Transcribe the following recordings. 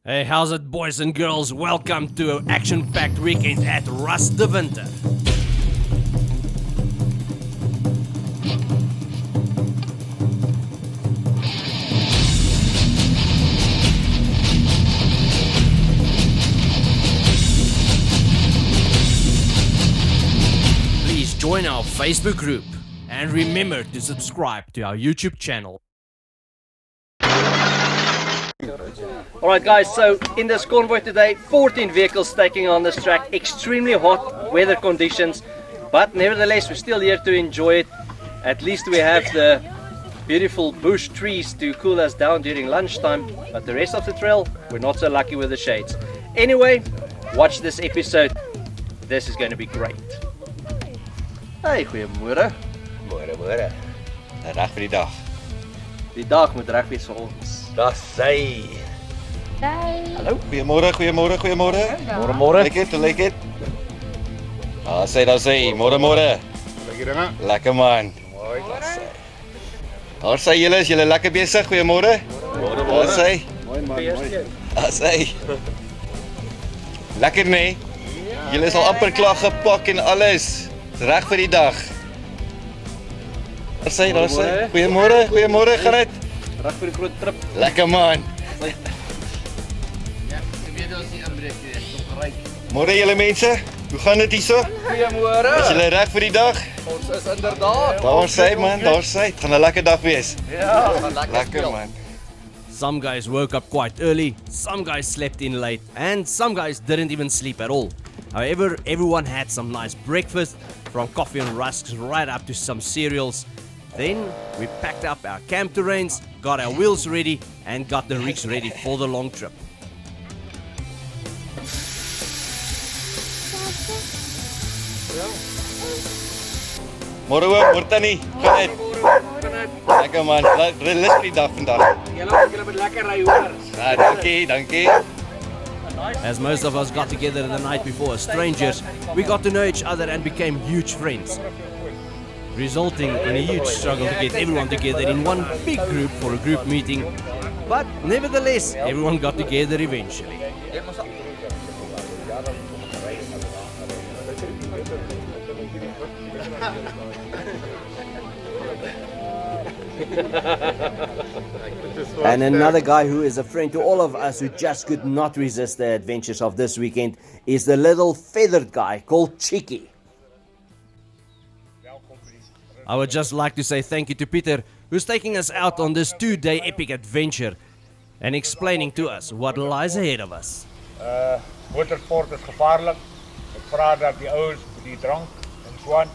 Hey, how's it, boys and girls? Welcome to an action-packed weekend at Rust de Winter. Please join our Facebook group and remember to subscribe to our YouTube channel. Alright guys, so in this convoy today, 14 vehicles taking on this track, extremely hot weather conditions, but nevertheless we're still here to enjoy it. At least we have the beautiful bush trees to cool us down during lunchtime, but the rest of the trail, we're not so lucky with the shades. Anyway, watch this episode, this is going to be great. Hey, goeiemôre. Môre. Reg vir die dag. Die dag moet reg wees vir ons. Dis sy. Hallo. Goeiemôre. Môre. Like it. Daar sê. Môre. Lekker man. Daar sê julle lekker besig. Goeiemôre. Daar sê. Daar sê. Lekker nee. Julle is al amper klaar gepak en alles. Reg vir die dag. Daar sê. Goeiemôre, gaan dit? Reg vir die groot trip. Lekker man. Ja, jy weet ons nie inbreek nie, kom geryk. Môre julle mense, hoe gaan dit hierso? Goeiemôre. Is julle reg vir die dag? Ons is inderdaad. Daar sê man, dit gaan 'n lekker dag wees. Ja, Lekker man. Some guys woke up quite early, some guys slept in late, and some guys didn't even sleep at all. However, everyone had some nice breakfast, from coffee and rusks right up to some cereals. Then we packed up our camp terrains, got our wheels ready, and got the rigs ready for the long trip. Môre Tannie, gaan dit? Lekker man, lus vir die dag vandag. Julle moet lekker ry hoor. Ja, dankie. As most of us got together the night before as strangers, we got to know each other and became huge friends, resulting in a huge struggle to get everyone together in one big group for a group meeting. But nevertheless, everyone got together eventually. And another guy who is a friend to all of us who just could not resist the adventures of this weekend is the little feathered guy called Cheeky. I would just like to say thank you to Peter, who's taking us out on this 2-day epic adventure and explaining to us what lies ahead of us. Motorsport is gevaarlik. Ek vra dat die ouens met die drank en so aan,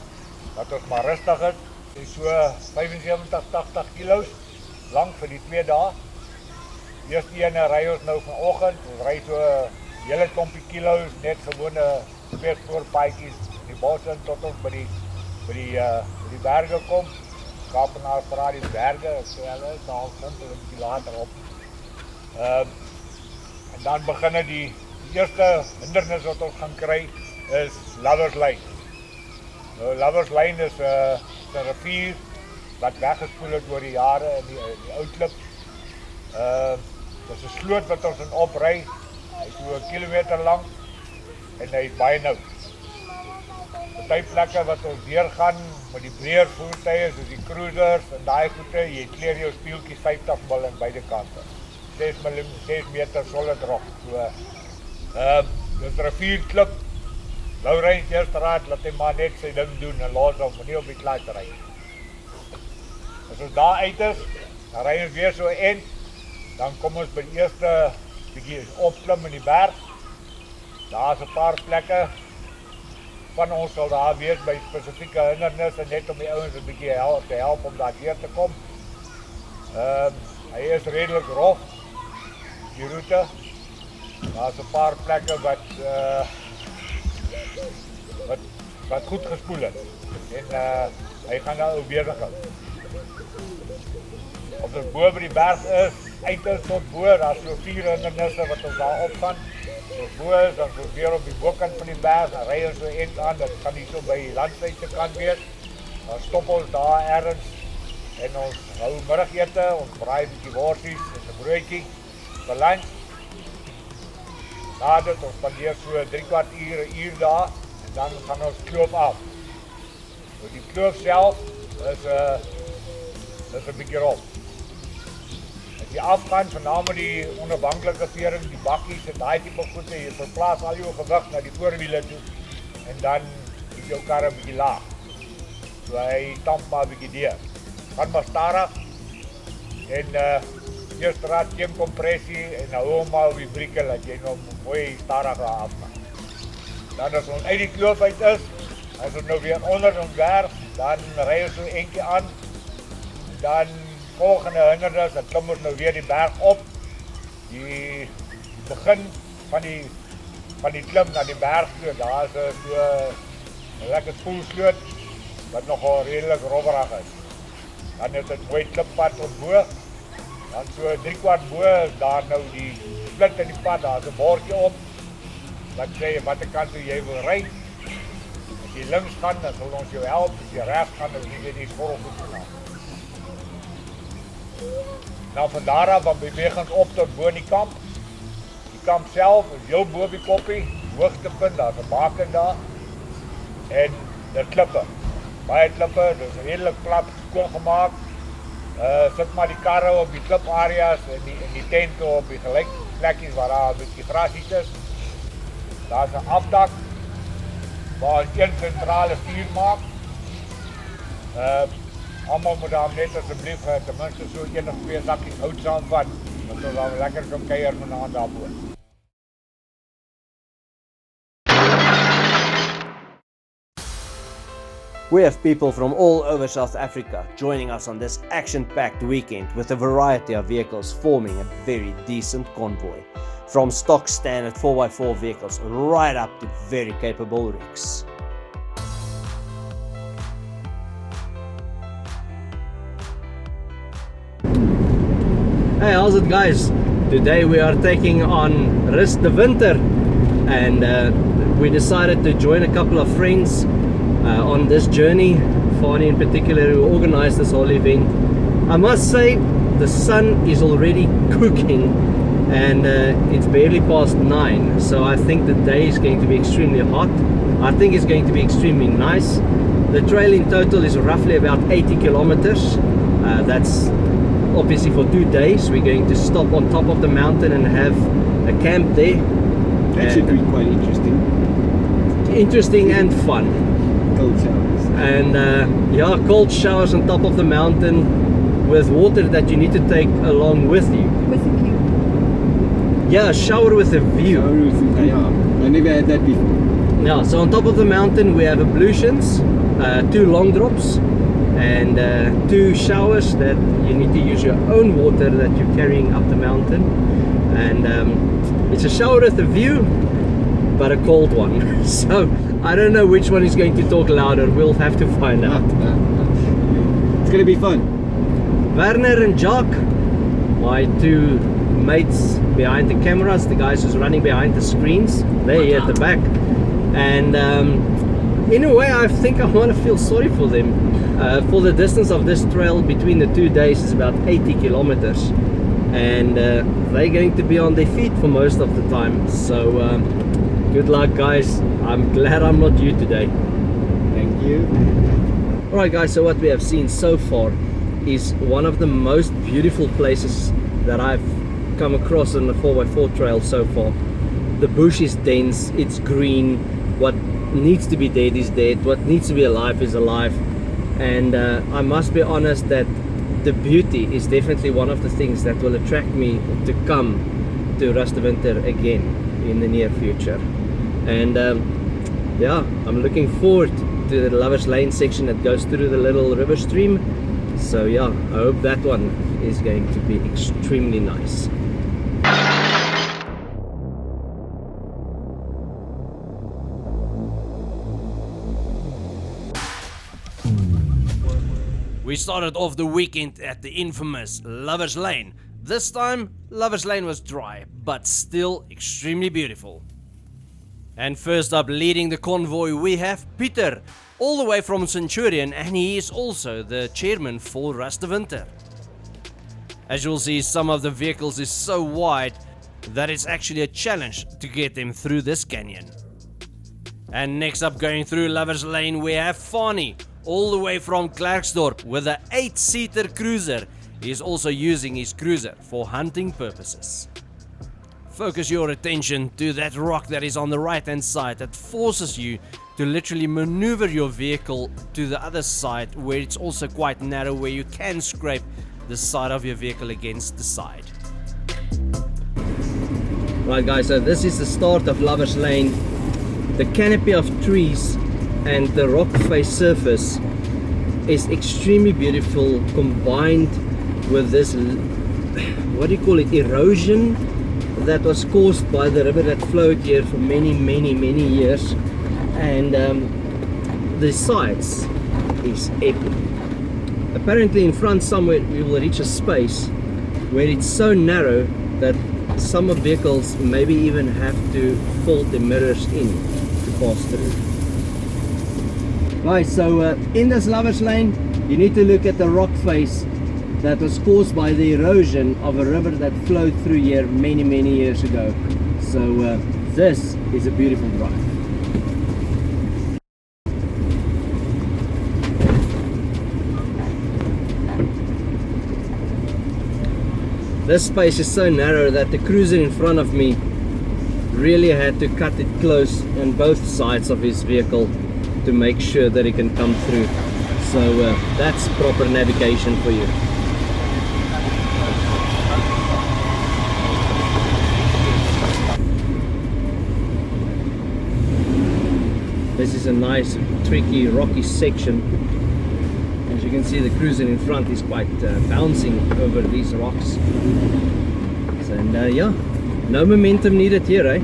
dat ons maar rustig is. Dit is so 75-80 kilos lang vir die 2 dae. Eerste ene ry ons nou vanoggend, ons ry so hele klompie kilos, net gewone speerspoorpaadjies in die bos in tot ons by die berge kom. Kaapenaar vra die berge, so hulle is al simpel 'n bietjie later op. En dan begin die eerste hindernis wat ons gaan kry is Lovers Lane. Nou Lovers Lane is 'n rivier wat weggespoel het oor die jare in die ou klip. Dit is 'n sloot wat ons in opry. Hy is so 1 kilometer lank en hy is baie nou. Party plekke wat ons deur gaan met die breër voertuie soos die cruisers en daai goede, jy kleer jou speeltjies 50 mil aan beide kante. 6 meter solid rock. So dis rivierklip. Laurens eerste raad, laat hy maar net sy ding doen en los hom nie op die klei ry. As ons daar uit is, dan ry ons weer so end, dan kom ons by die eerste bietjie opklim in die berg. Daar is 'n paar plekke van ons sal daar wees by spesifieke hindernisse net om die ouens 'n bietjie te help om daar deur te kom. Hy is redelik rof, die roete. Daar is 'n paar plekke wat goed gespoel het. En hy gaan nou besig hou. As ons bo by die berg is, uit tot bo, daar is so 4 hindernisse wat ons daar opgaan. As ons bo is, dan is ons weer op die bokant van die berg, dan ry ons so end aan, dat kan nie so by die landsyse kant wees. Dan stop ons daar ergens en ons hou middagete, ons braai 'n bietjie worsies en 'n broodjie vir lunch. Na dit ons spandeer so 3/4 uur, 'n uur daar en dan gaan ons kloof af. So die kloof self is 'n bietjie rof. As jy afgaan vanaand met die onafhanklike vering, die bakkies en daai tipe goede, jy verplaas al jou gewig na die voorwiele toe en dan is jou kar 'n bietjie laag. So hy tamp maar 'n bietjie deur. Gaan maar stadig en eerst raad geen compressie en hou hom maar op die brieke dat jy nou mooi stadig afgaan. Dan as ons uit die kloof uit is, as ons nou weer onder ons werf, dan ry ons so eentjie aan. Dan volgende hindernis, dan klim ons nou weer die berg op. Die begin van die klim na die berg toe, daar is so 'n lekker spoelsloot wat nogal redelik robberig is. Dan is dit mooi klippad tot bo. Dan so 3/4 bo is daar nou die split in die pad, daar is 'n bordjie op. Wat sê watter kant toe jy wil ry. As jy links gaan, dan sal ons jou help. As jy regs gaan, dan sien jy die skorrelgoed vanaf. Nou van daar af dan beweeg ons op tot bo in die kamp. Die kamp self is heel bo op die koppie, hoogtepunt, daar's 'n baken daar. En daar klippe. Baie klippe, dis redelik plat skoon gemaak. Sit maar die karre op die klipareas en die tente op die gelyk plekkies waar daar 'n bietjie grasies is. Daar's 'n afdak waar een sentrale vuur maak. Almal moet daar net asseblief ten minste so 1 of 2 sakkies hout saamvat, want ons dan lekker kan kuier vanaand daarbo. We have people from all over South Africa joining us on this action-packed weekend with a variety of vehicles forming a very decent convoy. From stock standard 4x4 vehicles right up to very capable rigs. Hey, how's it guys? Today we are taking on Rust de Winter and we decided to join a couple of friends on this journey. Fani in particular who organized this whole event. I must say the sun is already cooking and it's barely past 9, so I think the day is going to be extremely hot. I think it's going to be extremely nice. The trail in total is roughly about 80 kilometers. That's obviously for 2 days. We're going to stop on top of the mountain and have a camp there. That should be quite interesting. Interesting and fun. Cold showers. And yeah, cold showers on top of the mountain with water that you need to take along with you. With a view. Yeah, a shower with a view. Yeah, I never had that before. Yeah, so on top of the mountain we have ablutions, 2 long drops and 2 showers that you need to use your own water that you're carrying up the mountain. And it's a shower with a view, but a cold one. So I don't know which one is going to talk louder. We'll have to find out. It's going to be fun. Werner and Jock, my 2 mates behind the cameras, the guys who's running behind the screens, they're here at the back. And in a way I think I want to feel sorry for them. For the distance of this trail between the 2 days is about 80 kilometers. And they're going to be on their feet for most of the time. So good luck guys. I'm glad I'm not you today. Thank you. Alright guys, so what we have seen so far is one of the most beautiful places that I've come across on the 4x4 trail so far. The bush is dense, it's green, what needs to be dead is dead, what needs to be alive is alive. And I must be honest that the beauty is definitely one of the things that will attract me to come to Rust de Winter again in the near future. And yeah, I'm looking forward to the Lovers Lane section that goes through the little river stream. So yeah, I hope that one is going to be extremely nice. We started off the weekend at the infamous Lovers Lane. This time, Lovers Lane was dry, but still extremely beautiful. And first up, leading the convoy, we have Pieter, all the way from Centurion, and he is also the chairman for Rust de Winter. As you'll see, some of the vehicles is so wide that it's actually a challenge to get them through this canyon. And next up, going through Lovers Lane, we have Fani, all the way from Klerksdorp with a 8-seater cruiser. He is also using his cruiser for hunting purposes. Focus your attention to that rock that is on the right hand side that forces you to literally maneuver your vehicle to the other side, where it's also quite narrow, where you can scrape the side of your vehicle against the side. Right guys, so this is the start of Lovers Lane. The canopy of trees and the rock face surface is extremely beautiful, combined with this, what do you call it, erosion that was caused by the river that flowed here for many years. And the sides is epic. Apparently in front somewhere we will reach a space where it's so narrow that some of vehicles maybe even have to fold the mirrors in to pass through. Right, so in this Lovers Lane you need to look at the rock face that was caused by the erosion of a river that flowed through here many years ago. So this is a beautiful drive. This space is so narrow that the cruiser in front of me really had to cut it close on both sides of his vehicle to make sure that he can come through. So that's proper navigation for you. This is a nice, tricky, rocky section. As you can see, the cruiser in front is quite bouncing over these rocks. So, and yeah, no momentum needed here, eh?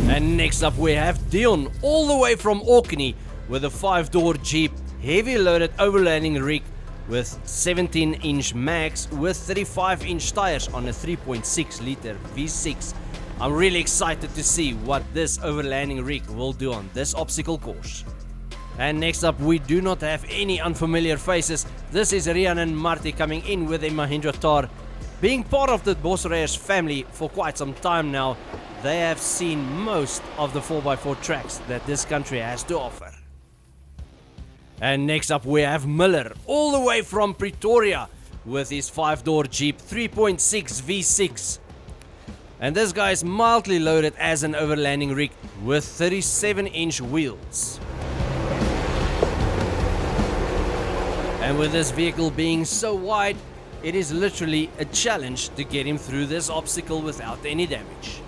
And next up we have Dion, all the way from Orkney with a 5-door Jeep, heavy loaded overlanding rig with 17-inch mags with 35-inch tires on a 3.6 liter V6. I'm really excited to see what this overlanding rig will do on this obstacle course. And next up, we do not have any unfamiliar faces. This is Rian and Marty coming in with a Mahindra Thar. Being part of the Bosryers family for quite some time now, they have seen most of the 4x4 tracks that this country has to offer. And next up we have Miller, all the way from Pretoria with his 5-door Jeep 3.6 V6. And this guy is mildly loaded as an overlanding rig with 37-inch wheels. And with this vehicle being so wide, it is literally a challenge to get him through this obstacle without any damage.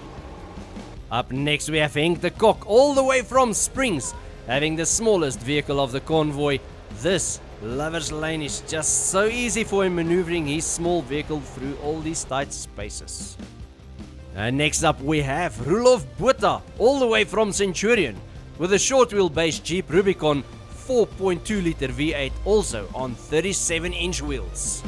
Up next we have Henk de Kok, all the way from Springs, having the smallest vehicle of the convoy. This Lovers Lane is just so easy for him maneuvering his small vehicle through all these tight spaces. And next up we have Roelof Botha, all the way from Centurion, with a short wheelbase Jeep Rubicon 4.2 liter V8, also on 37-inch wheels.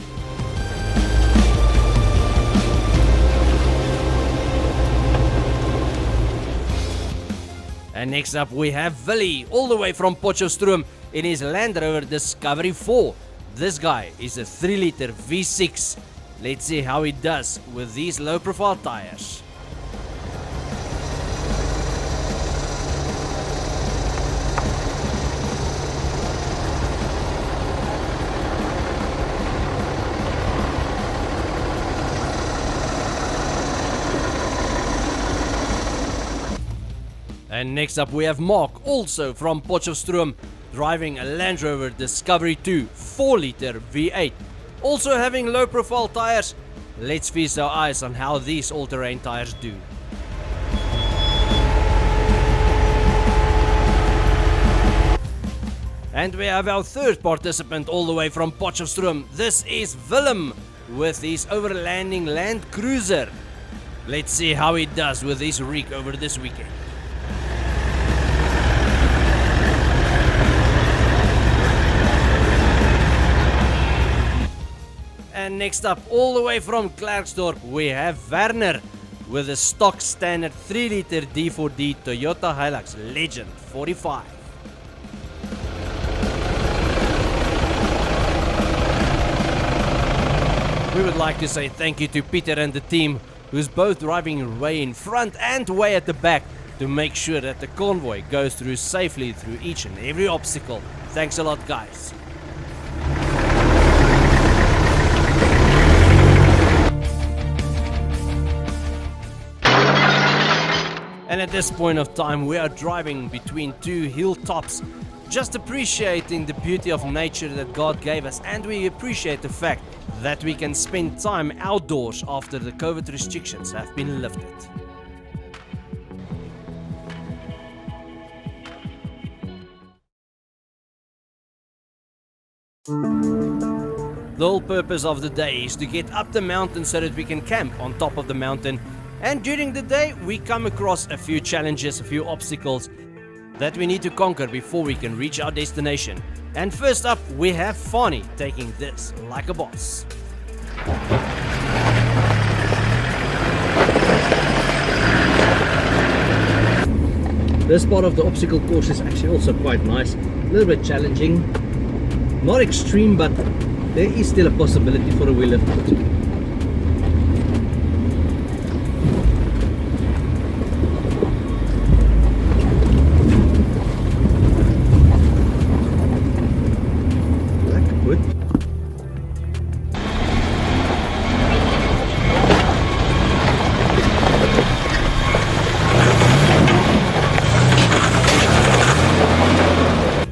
And next up we have Willie, all the way from Potchefstroom in his Land Rover Discovery 4. This guy is a 3 liter V6. Let's see how he does with these low profile tires. And next up we have Mark, also from Potchefstroom, driving a Land Rover Discovery 2 4 liter V8. Also having low profile tires. Let's feast our eyes on how these all-terrain tires do. And we have our third participant all the way from Potchefstroom. This is Willem with his overlanding Land Cruiser. Let's see how he does with his rig over this weekend. And next up, all the way from Klerksdorp, we have Werner with a stock standard 3 liter D4D Toyota Hilux Legend 45. We would like to say thank you to Peter and the team, who's both driving way in front and way at the back to make sure that the convoy goes through safely through each and every obstacle. Thanks a lot, guys. And at this point of time, we are driving between two hilltops, just appreciating the beauty of nature that God gave us, and we appreciate the fact that we can spend time outdoors after the COVID restrictions have been lifted. The whole purpose of the day is to get up the mountain so that we can camp on top of the mountain. And during the day, we come across a few challenges, a few obstacles that we need to conquer before we can reach our destination. And first up, we have Fani taking this like a boss. This part of the obstacle course is actually also quite nice, a little bit challenging, not extreme, but there is still a possibility for a wheel lift.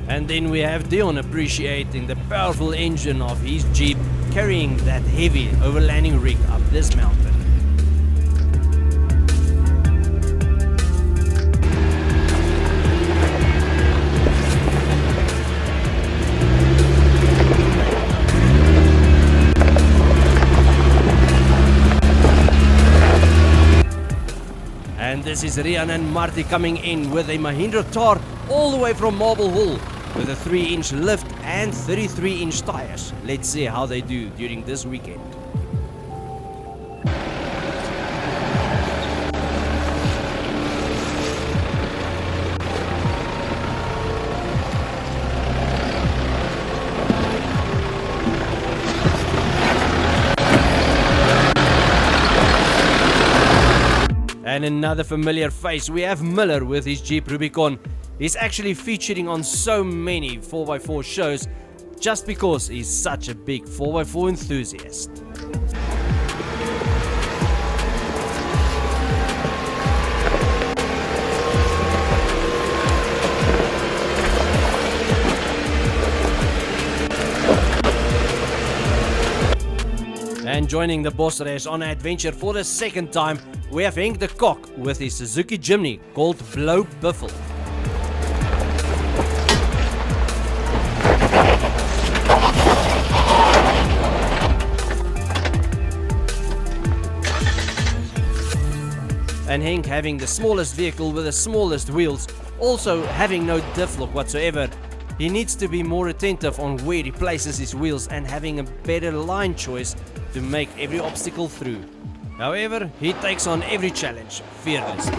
And then we have Dion appreciating the powerful engine of his Jeep carrying that heavy overlanding rig up this mountain. And this is Rian and Marty coming in with a Mahindra Thar all the way from Marble Hall, with a 3-inch lift and 33-inch tires. Let's see how they do during this weekend. And another familiar face, we have Miller with his Jeep Rubicon. He's actually featuring on so many 4x4 shows just because he's such a big 4x4 enthusiast. And joining the Bosryers on an adventure for the second time, we have Henk de Kok with his Suzuki Jimny called Blue Buffel. And Henk having the smallest vehicle with the smallest wheels, also having no diff lock whatsoever. He needs to be more attentive on where he places his wheels and having a better line choice to make every obstacle through. However, he takes on every challenge fearlessly.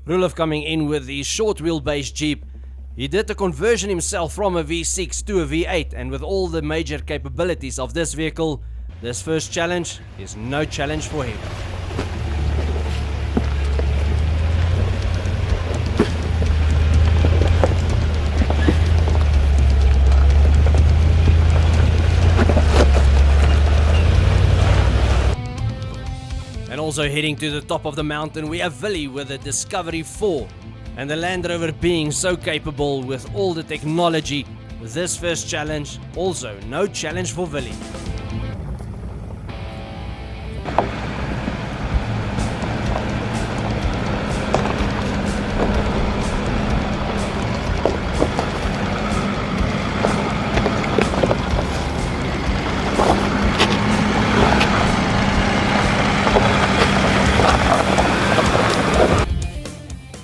Rulov coming in with the short wheelbase Jeep. He did the conversion himself from a V6 to a V8, and with all the major capabilities of this vehicle, this first challenge is no challenge for him. And also heading to the top of the mountain, we have Willie with the Discovery 4. And the Land Rover being so capable with all the technology, this first challenge also no challenge for Willie.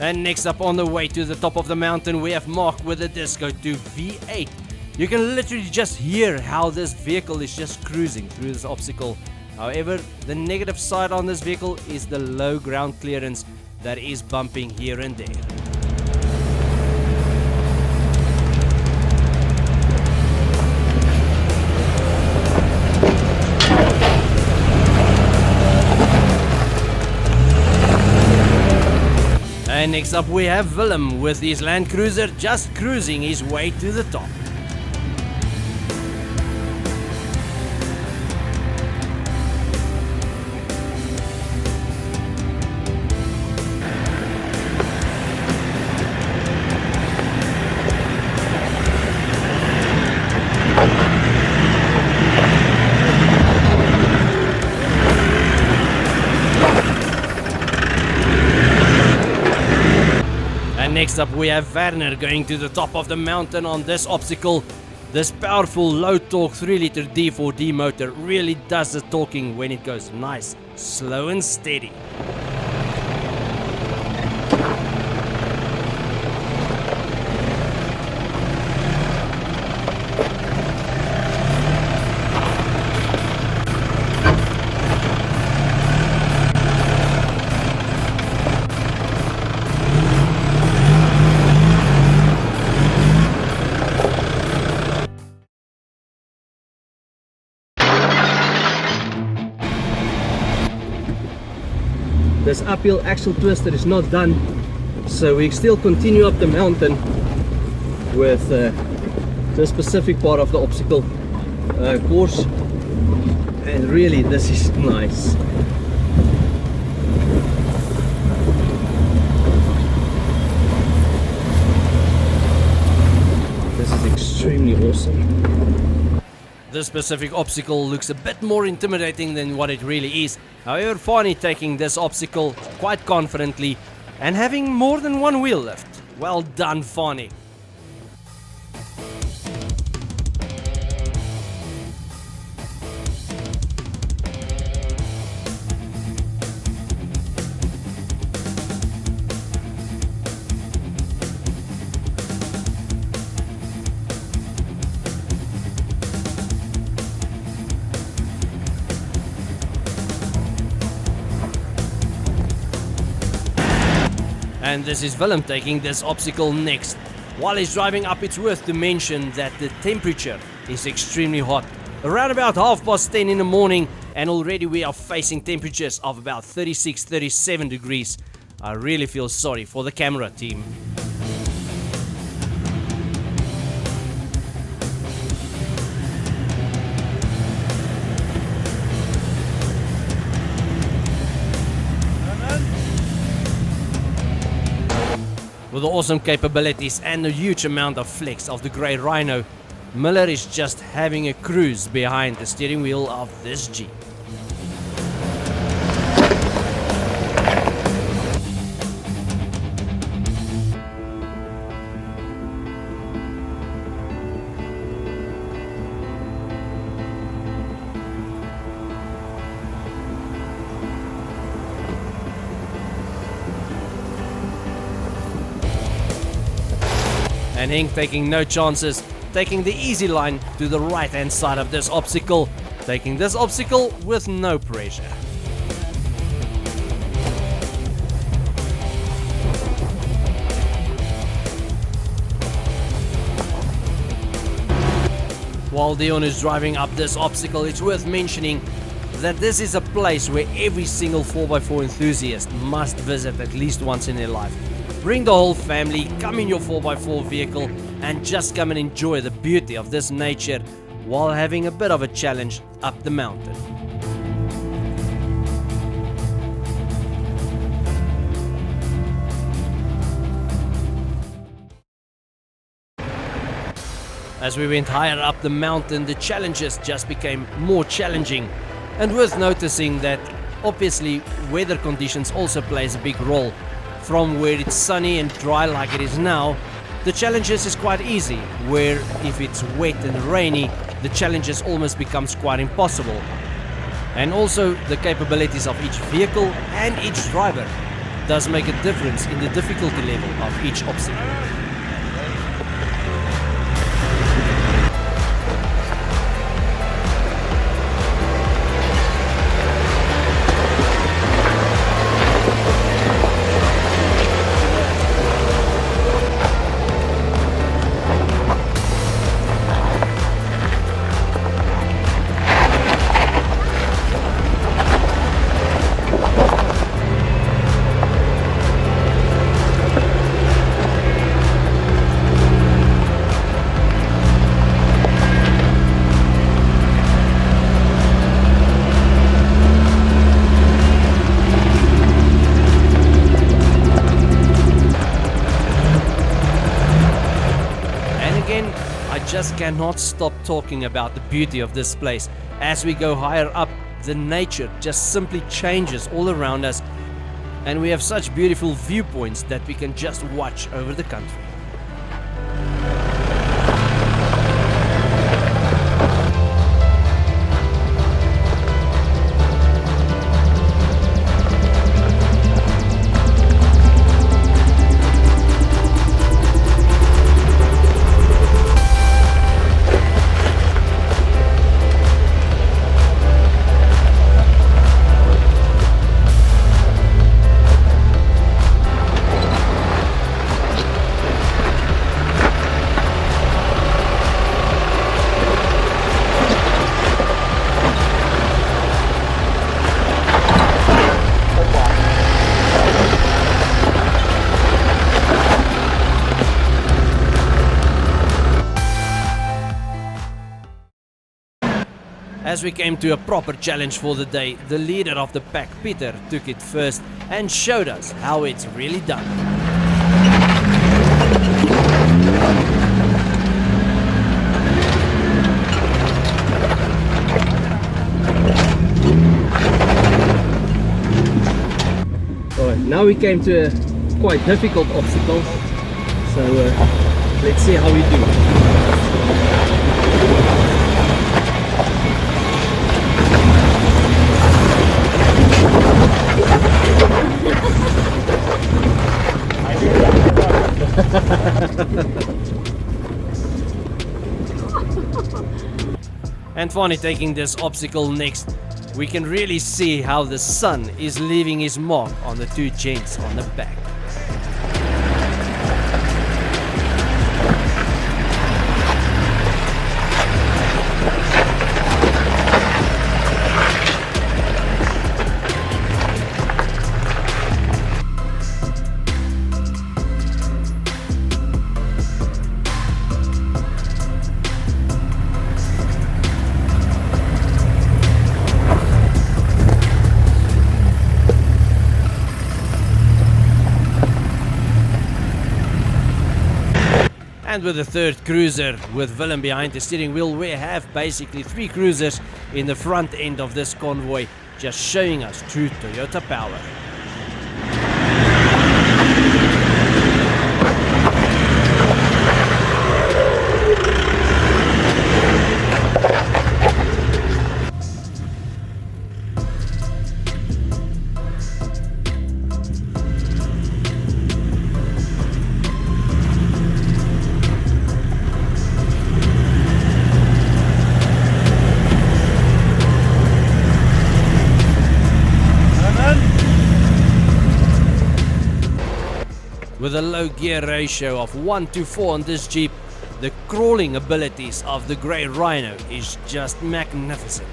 And next up on the way to the top of the mountain, we have Mark with the Disco 2 V8. You can literally just hear how this vehicle is just cruising through this obstacle. However, the negative side on this vehicle is the low ground clearance that is bumping here and there. And next up we have Willem with his Land Cruiser just cruising his way to the top. Next up we have Werner going to the top of the mountain on this obstacle. This powerful low torque 3-liter D4D motor really does the talking when it goes nice, slow and steady. This uphill axle twister is not done, so we still continue up the mountain with the specific part of the obstacle course, and really this is nice. This is extremely awesome. This specific obstacle looks a bit more intimidating than what it really is. However, Fani taking this obstacle quite confidently and having more than one wheel lift. Well done, Fani. And this is Willem taking this obstacle next. While he's driving up, it's worth to mention that the temperature is extremely hot. Around about 10:30 in the morning, and already we are facing temperatures of about 36-37 degrees. I really feel sorry for the camera team. With the awesome capabilities and the huge amount of flex of the Grey Rhino, Miller is just having a cruise behind the steering wheel of this Jeep. And Henk taking no chances, taking the easy line to the right hand side of this obstacle, taking this obstacle with no pressure. While Dion is driving up this obstacle, it's worth mentioning that this is a place where every single 4x4 enthusiast must visit at least once in their life. Bring the whole family, come in your 4x4 vehicle and just come and enjoy the beauty of this nature while having a bit of a challenge up the mountain. As we went higher up the mountain, the challenges just became more challenging, and worth noticing that obviously weather conditions also plays a big role. From where it's sunny and dry like it is now, the challenges is quite easy, where if it's wet and rainy, the challenges almost becomes quite impossible. And also the capabilities of each vehicle and each driver does make a difference in the difficulty level of each obstacle. Just cannot stop talking about the beauty of this place. As we go higher up, the nature just simply changes all around us, and we have such beautiful viewpoints that we can just watch over the country. As we came to a proper challenge for the day, the leader of the pack, Peter, took it first and showed us how it's really done. Alright, now we came to a quite difficult obstacle, so let's see how we do. And finally, taking this obstacle next, we can really see how the sun is leaving his mark on the two gents on the back. And with the third cruiser with Willem behind the steering wheel, we have basically 3 cruisers in the front end of this convoy, just showing us true Toyota power. With a low gear ratio of 1:4 on this Jeep, the crawling abilities of the grey Rhino is just magnificent.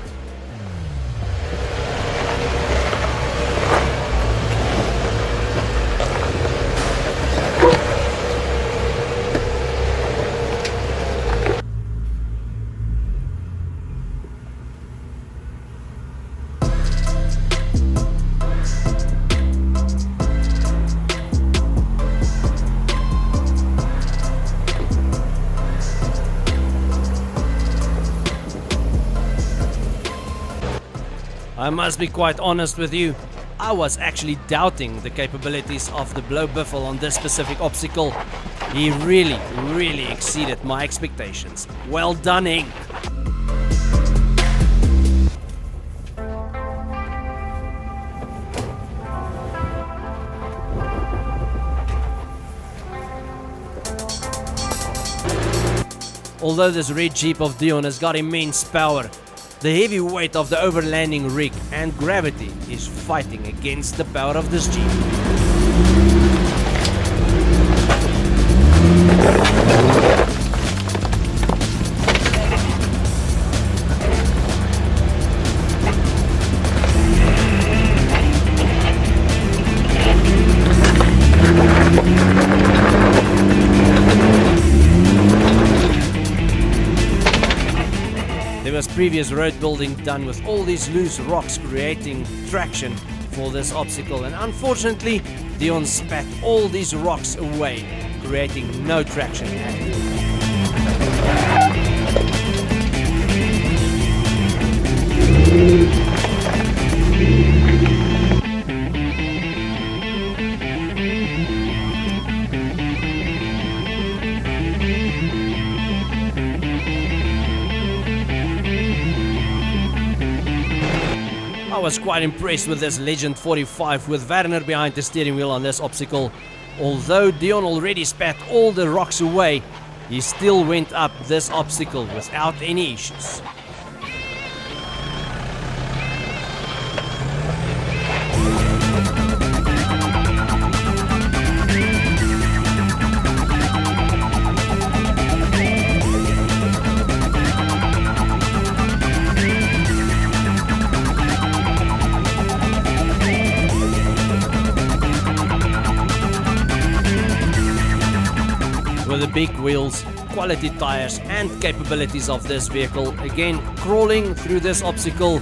I must be quite honest with you, I was actually doubting the capabilities of the blow biffle on this specific obstacle. He really exceeded my expectations. Well done, Henk. Although this red Jeep of Dion has got immense power, the heavy weight of the overlanding rig and gravity is fighting against the power of this Jeep. There was previous road building done with all these loose rocks creating traction for this obstacle, and unfortunately Dion spat all these rocks away, creating no traction at all. I was quite impressed with this Legend 45 with Werner behind the steering wheel on this obstacle. Although Dion already spat all the rocks away, he still went up this obstacle without any issues. With the big wheels, quality tires and capabilities of this vehicle, again crawling through this obstacle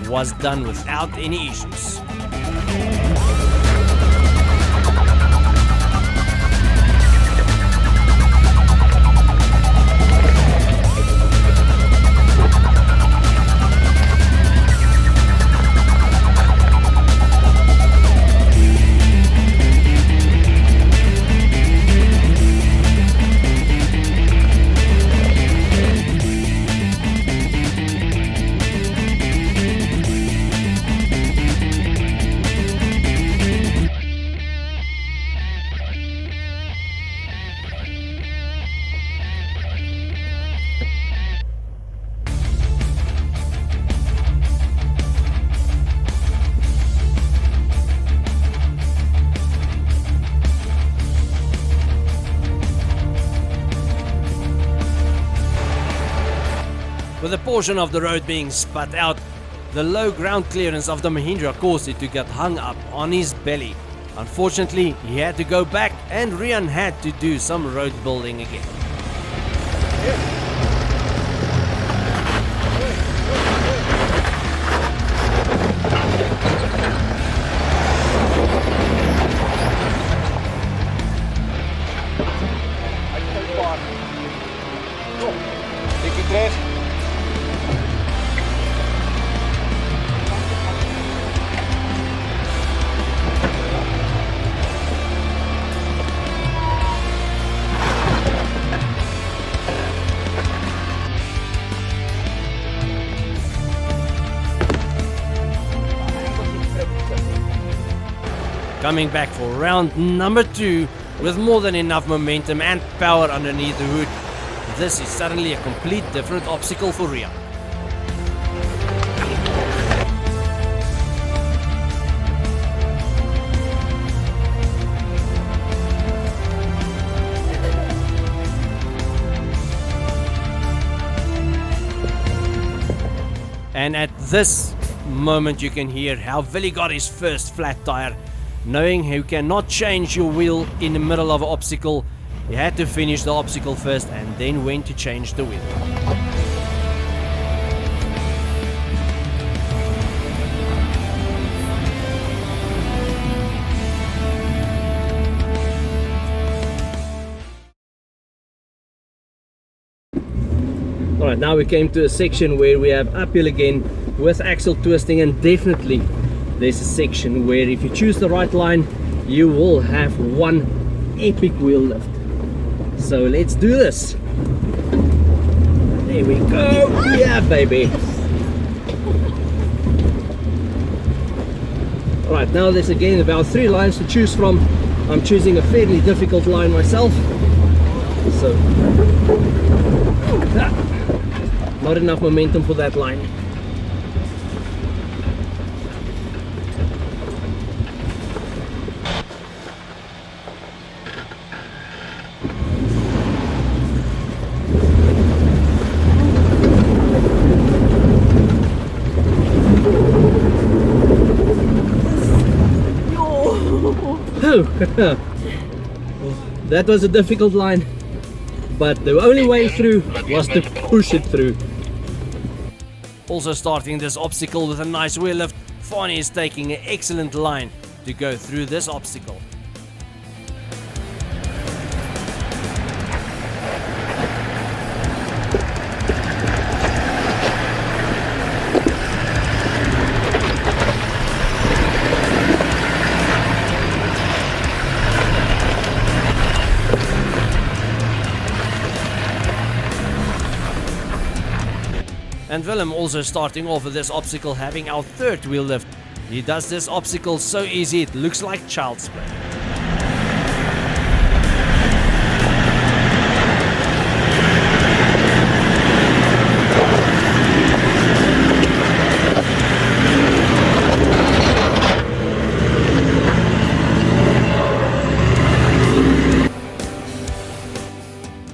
was done without any issues. With a portion of the road being spat out, the low ground clearance of the Mahindra caused it to get hung up on his belly. Unfortunately, he had to go back and Rian had to do some road building again. Bietjie terug. Coming back for round number 2 with more than enough momentum and power underneath the hood. This is suddenly a complete different obstacle for Rian. And at this moment you can hear how Willie got his first flat tire. Knowing you cannot change your wheel in the middle of an obstacle, he had to finish the obstacle first and then went to change the wheel. Alright, now we came to a section where we have uphill again with axle twisting, and definitely there's a section where if you choose the right line you will have one epic wheel lift. So let's do this. There we go. Yeah, baby. Alright, now there's again about 3 lines to choose from. I'm choosing a fairly difficult line myself. So, not enough momentum for that line. That was a difficult line, but the only way through was to push it through. Also starting this obstacle with a nice wheel lift, Fani is taking an excellent line to go through this obstacle. And Willem also starting off with this obstacle having our third wheel lift. He does this obstacle so easy it looks like child's play.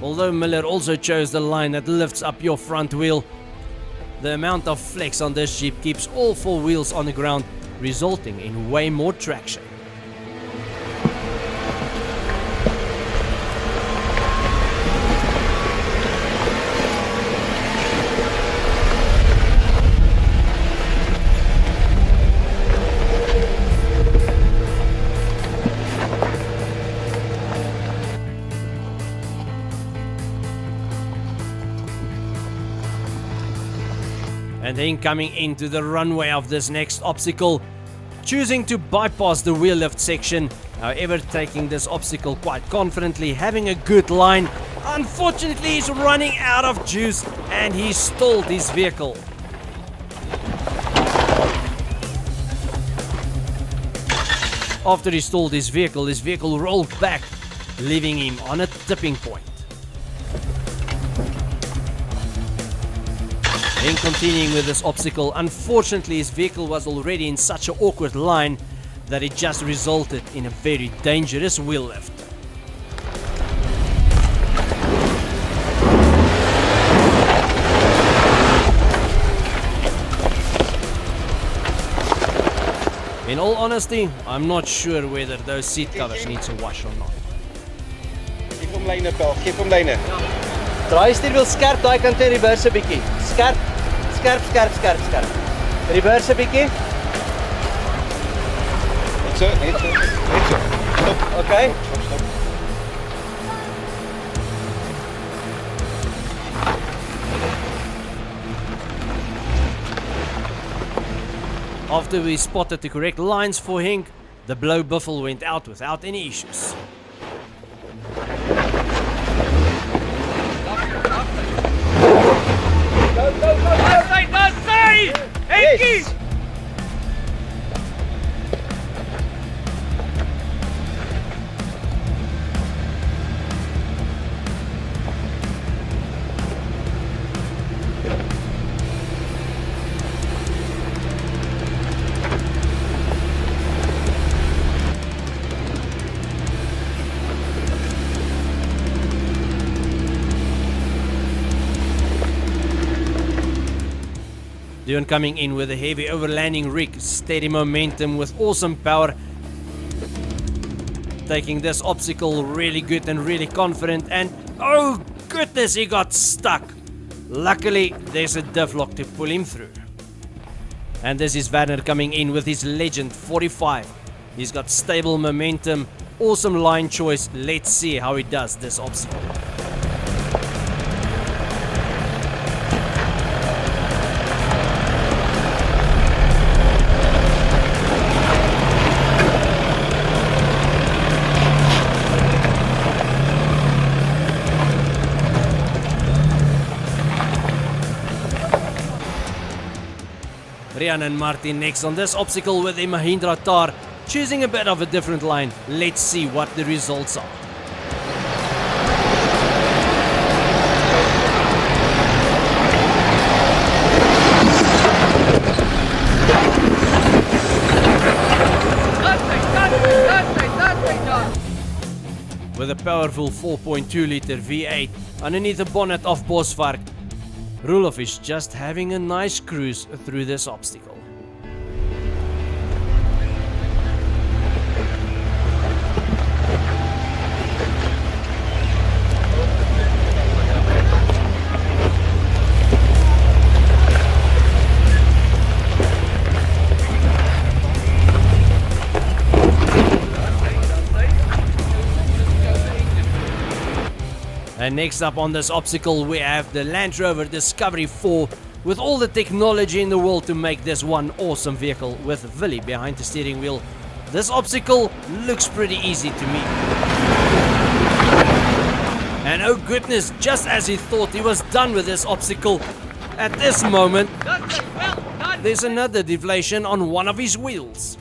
Although Miller also chose the line that lifts up your front wheel, the amount of flex on this Jeep keeps all four wheels on the ground, resulting in way more traction. And then coming into the runway of this next obstacle, choosing to bypass the wheel lift section, however taking this obstacle quite confidently, having a good line. Unfortunately he's running out of juice and he stalled his vehicle. After he stalled his vehicle rolled back, leaving him on a tipping point. Then continuing with this obstacle, unfortunately his vehicle was already in such an awkward line that it just resulted in a very dangerous wheel lift. In all honesty, I'm not sure whether those seat covers need to wash or not. Geef hom lyne, Pel. Geef hom lyne. Draai stuurwiel skerp, daai kant en reverse 'n bietjie. Skerp, skerp, skerp, skerp, skerp. Reverse 'n bietjie. Net so, net so, net so. Stop. Okay. Stop, stop. After we spotted the correct lines for Henk, the blow buffle went out without any issues. Yes. Dion coming in with a heavy overlanding rig, steady momentum with awesome power. Taking this obstacle really good and really confident, and oh goodness, he got stuck. Luckily, there's a diff lock to pull him through. And this is Werner coming in with his Legend 45. He's got stable momentum, awesome line choice. Let's see how he does this obstacle. Rian and Martin next on this obstacle with a Mahindra Thar, choosing a bit of a different line. Let's see what the results are. powerful 4.2 liter V8 underneath the bonnet of Bosryers, Roelof is just having a nice cruise through this obstacle. And next up on this obstacle we have the Land Rover Discovery 4 with all the technology in the world to make this one awesome vehicle with Willie behind the steering wheel. This obstacle looks pretty easy to me. And oh goodness, just as he thought he was done with this obstacle, at this moment there's another deflation on one of his wheels.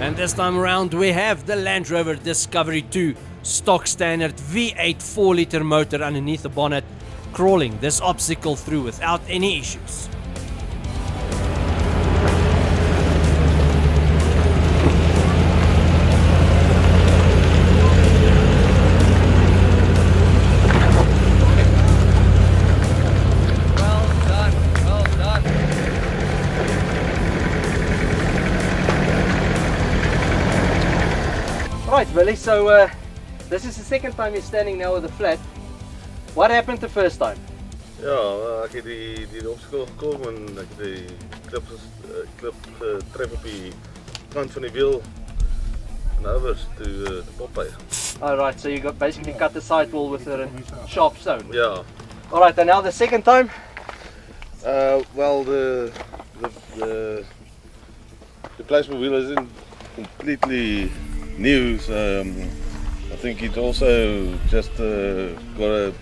And this time around we have the Land Rover Discovery 2 stock standard V8 4 liter motor underneath the bonnet, crawling this obstacle through without any issues. Right, Willie, so this is the second time you're standing now with a flat. What happened the first time? Ja, ek het die obstakel gekom en ek het die klip getref op die kant van die wiel en overs to Popeye. Alright, so you got basically cut the sidewall with a sharp stone. Ja. Alright, and now the second time? Well, the replacement wheel isn't completely new, so I think it also just got a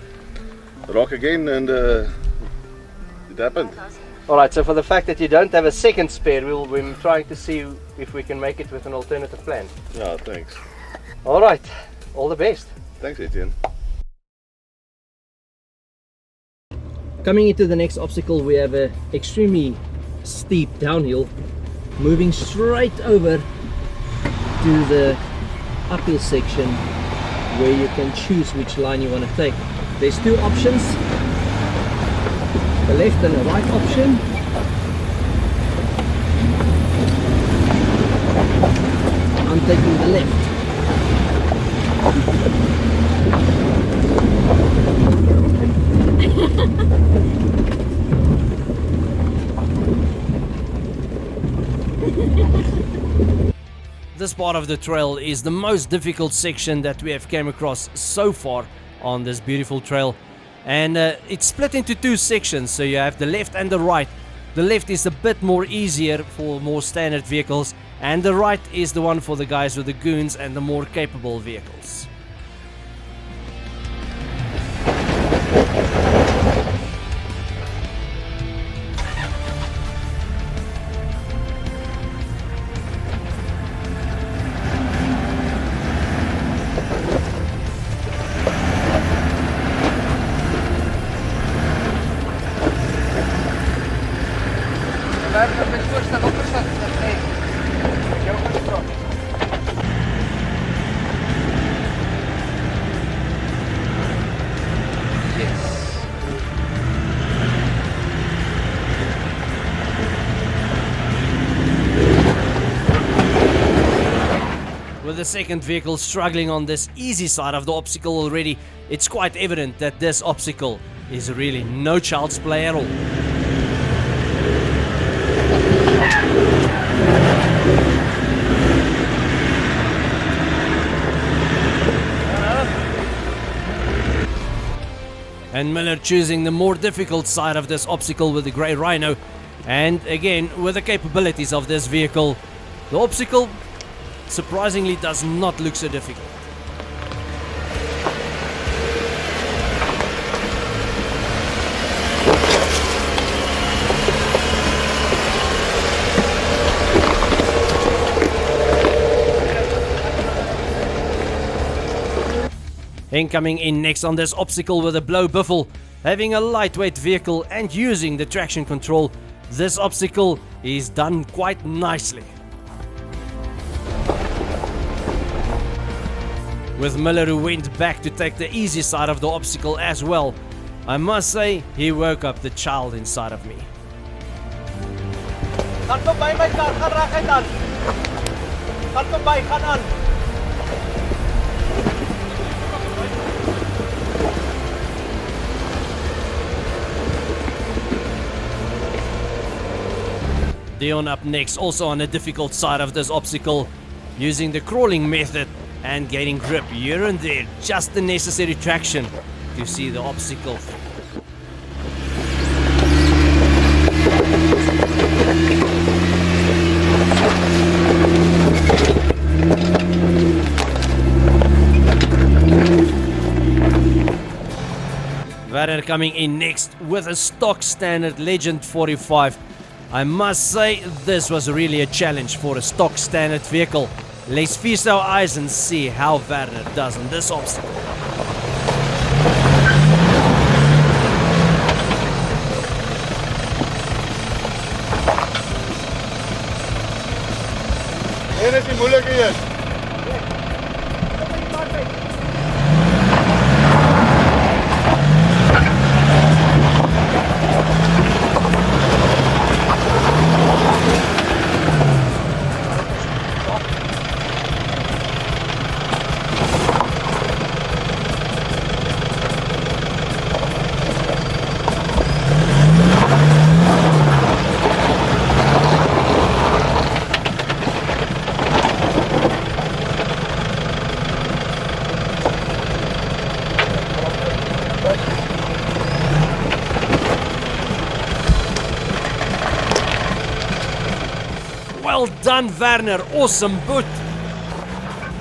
rock again and it happened. Alright, so for the fact that you don't have a second spare wheel, we're trying to see if we can make it with an alternative plan. Ja, thanks. Alright, all the best. Thanks, Etienne. Coming into the next obstacle, we have a extremely steep downhill, moving straight over to the uphill section where you can choose which line you want to take. There's two options, the left and the right option. I'm taking the left. This part of the trail is the most difficult section that we have came across so far on this beautiful trail, and it's split into two sections, so you have the left and the right. The left is a bit more easier for more standard vehicles, and the right is the one for the guys with the goons and the more capable vehicles. With the second vehicle struggling on this easy side of the obstacle already, it's quite evident that this obstacle is really no child's play at all. And Miller choosing the more difficult side of this obstacle with the grey Rhino, and again with the capabilities of this vehicle, the obstacle surprisingly does not look so difficult. Incoming in next on this obstacle with a blow biffle, having a lightweight vehicle and using the traction control, this obstacle is done quite nicely. with Miller, who went back to take the easy side of the obstacle as well. I must say, he woke up the child inside of me. Gaan verby my kar, gaan reguit aan. Gaan verby, gaan aan. Dion up next, also on the difficult side of this obstacle, using the crawling method and gaining grip here and there, just the necessary traction to see the obstacle. Werner coming in next with a stock standard Legend 45. I must say, this was really a challenge for a stock standard vehicle. Let's feast our eyes and see how Werner does on this obstacle. En is die moeilijke is. Well done, Werner. Awesome boot.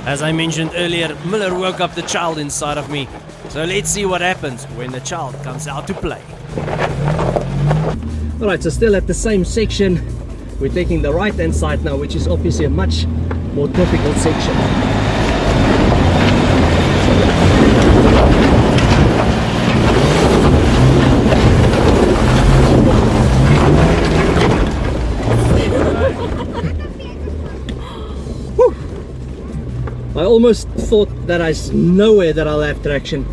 As I mentioned earlier, Miller woke up the child inside of me. So let's see what happens when the child comes out to play. Alright, so still at the same section. We're taking the right hand side now, which is obviously a much more difficult section. I almost thought that I nowhere that I'll have traction,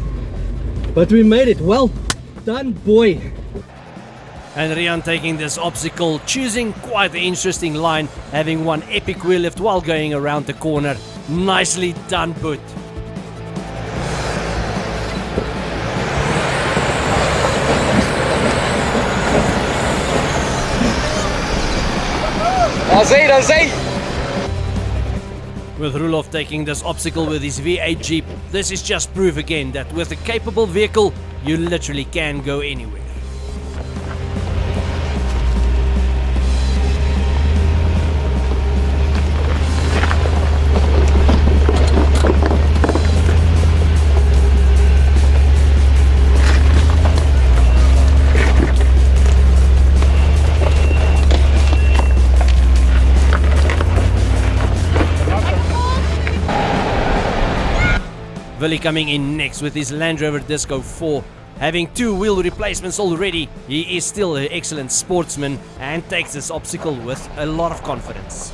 but we made it. Well done, boy. And Rian taking this obstacle, choosing quite the interesting line, having one epic wheel lift while going around the corner. Nicely done, boot. Daar is hy. With Roelof taking this obstacle with his V8 Jeep, this is just proof again that with a capable vehicle, you literally can go anywhere. Willie coming in next with his Land Rover Disco 4. Having 2 wheel replacements already, he is still an excellent sportsman and takes this obstacle with a lot of confidence.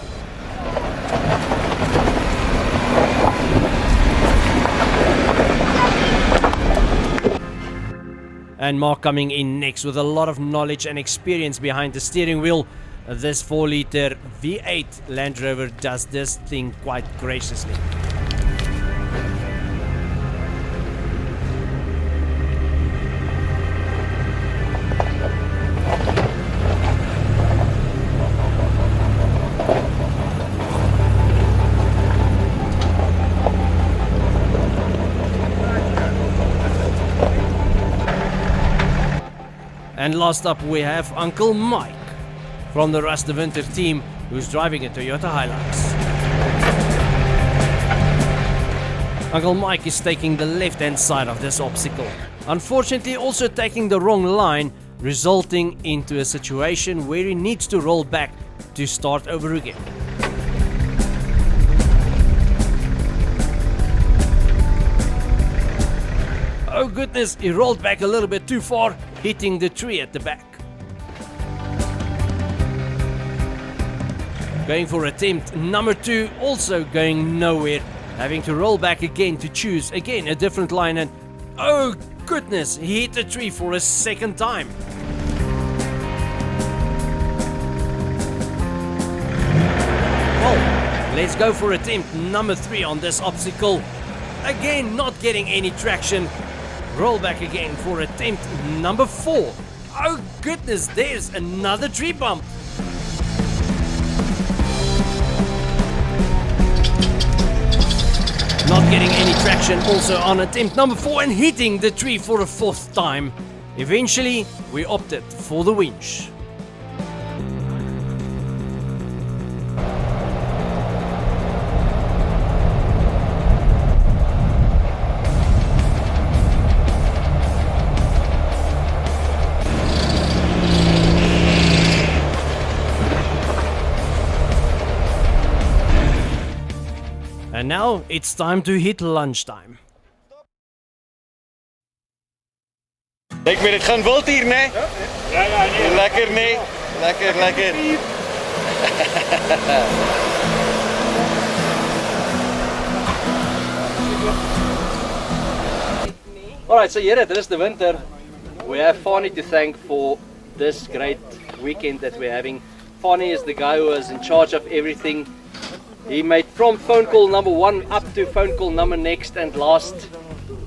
And Mark coming in next with a lot of knowledge and experience behind the steering wheel. This 4-liter V8 Land Rover does this thing quite graciously. And last up we have Uncle Mike from the Rust of Winter team, who's driving a Toyota Hilux. Uncle Mike is taking the left hand side of this obstacle, unfortunately also taking the wrong line, resulting into a situation where he needs to roll back to start over again. Oh goodness, he rolled back a little bit too far, hitting the tree at the back. Going for attempt number 2, also going nowhere. having to roll back again to choose again a different line, and oh goodness, he hit the tree for a second time. Well, let's go for attempt number 3 on this obstacle. Again, not getting any traction. Roll back again for attempt number 4. Oh goodness, there's another tree bump. Not getting any traction also on attempt number 4 and hitting the tree for a 4th time. Eventually, we opted for the winch. And now it's time to hit lunchtime. Dink maar, dit gaan wild hier, né? nee. Lekker, né? Lekker, lekker. Alright, so here it is the winter. We have Fani to thank for this great weekend that we're having. Fani is the guy who is in charge of everything. He made from phone call number 1 up to phone call number next and last,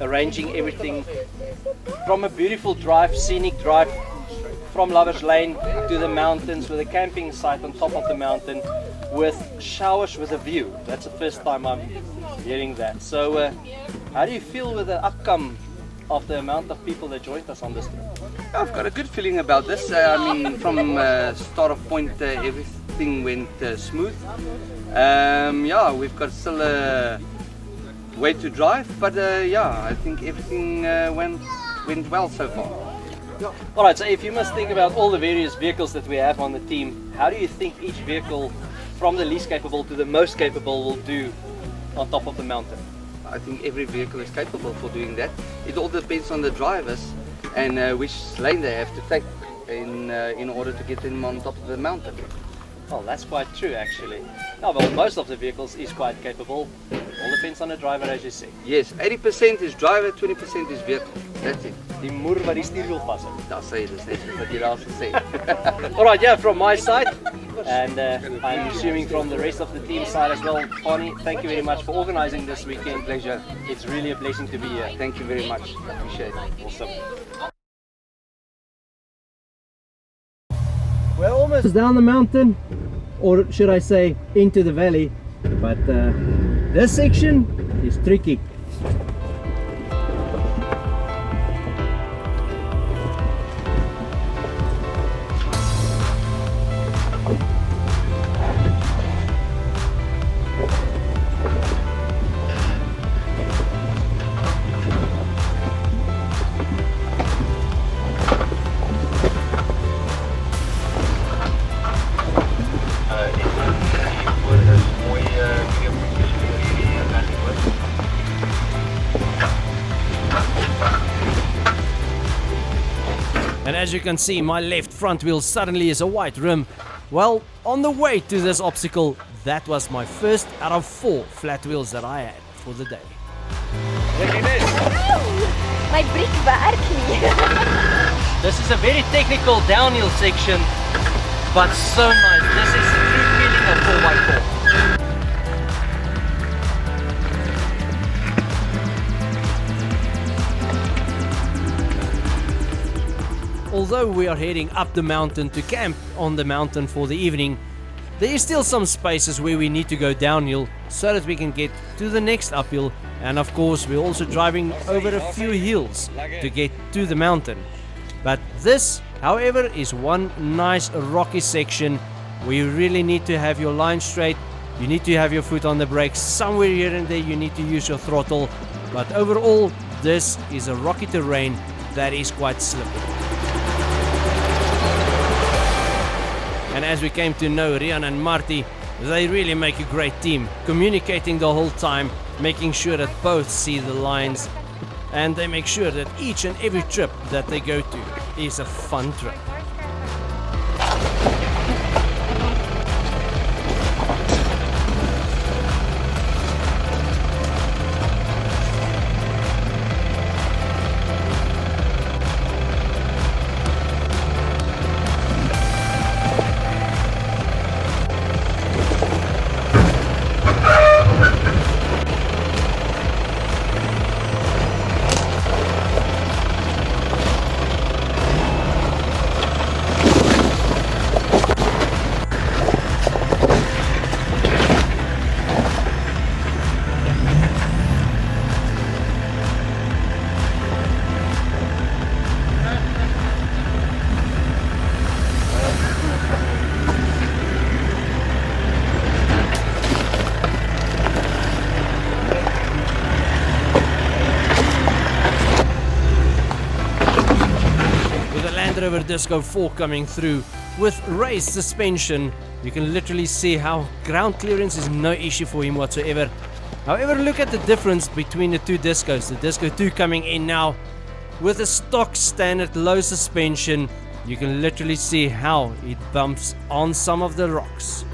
arranging everything from a beautiful drive, scenic drive from Lovers Lane to the mountains with a camping site on top of the mountain with showers with a view. That's the first time I'm hearing that. So how do you feel with the outcome of the amount of people that joined us on this trip? I've got a good feeling about this. I mean, from start of point, everything went smooth. Yeah, we've got still a way to drive, but yeah, I think everything went well so far. Alright, so if you must think about all the various vehicles that we have on the team, how do you think each vehicle from the least capable to the most capable will do on top of the mountain? I think every vehicle is capable for doing that. It all depends on the drivers and which lane they have to take in order to get them on top of the mountain. Well, that's quite true actually. Yeah, well, most of the vehicles is quite capable. All depends on the driver, as you say. Yes, 80% is driver, 20% is vehicle. That's it. Die moer wat die stuurwiel vashou. Daar sê jy, dis net wat jy daar sê. Alright, yeah, from my side, and I'm assuming from the rest of the team side as well. Fani, thank you very much for organizing this weekend. Pleasure. It's really a blessing to be here. Thank you very much. Appreciate it. Awesome. We're almost down the mountain, or should I say into the valley, but this section is tricky. And as you can see, my left front wheel suddenly is a white rim. Well, on the way to this obstacle, that was my first out of 4 flat wheels that I had for the day. My brick werk nie. This is a very technical downhill section, but so nice. This is the true feeling of 4x4. Although we are heading up the mountain to camp on the mountain for the evening, there is still some spaces where we need to go downhill so that we can get to the next uphill, and of course we're also driving over a few hills to get to the mountain. But this, however, is one nice rocky section where you really need to have your line straight, you need to have your foot on the brakes, somewhere here and there you need to use your throttle, but overall this is a rocky terrain that is quite slippery. And as we came to know Rian and Marty, they really make a great team, communicating the whole time, making sure that both see the lines, and they make sure that each and every trip that they go to is a fun trip. River Disco 4 coming through with raised suspension. You can literally see how ground clearance is no issue for him whatsoever. However, look at the difference between the two discos. The Disco 2 coming in now with a stock standard low suspension. You can literally see how it bumps on some of the rocks.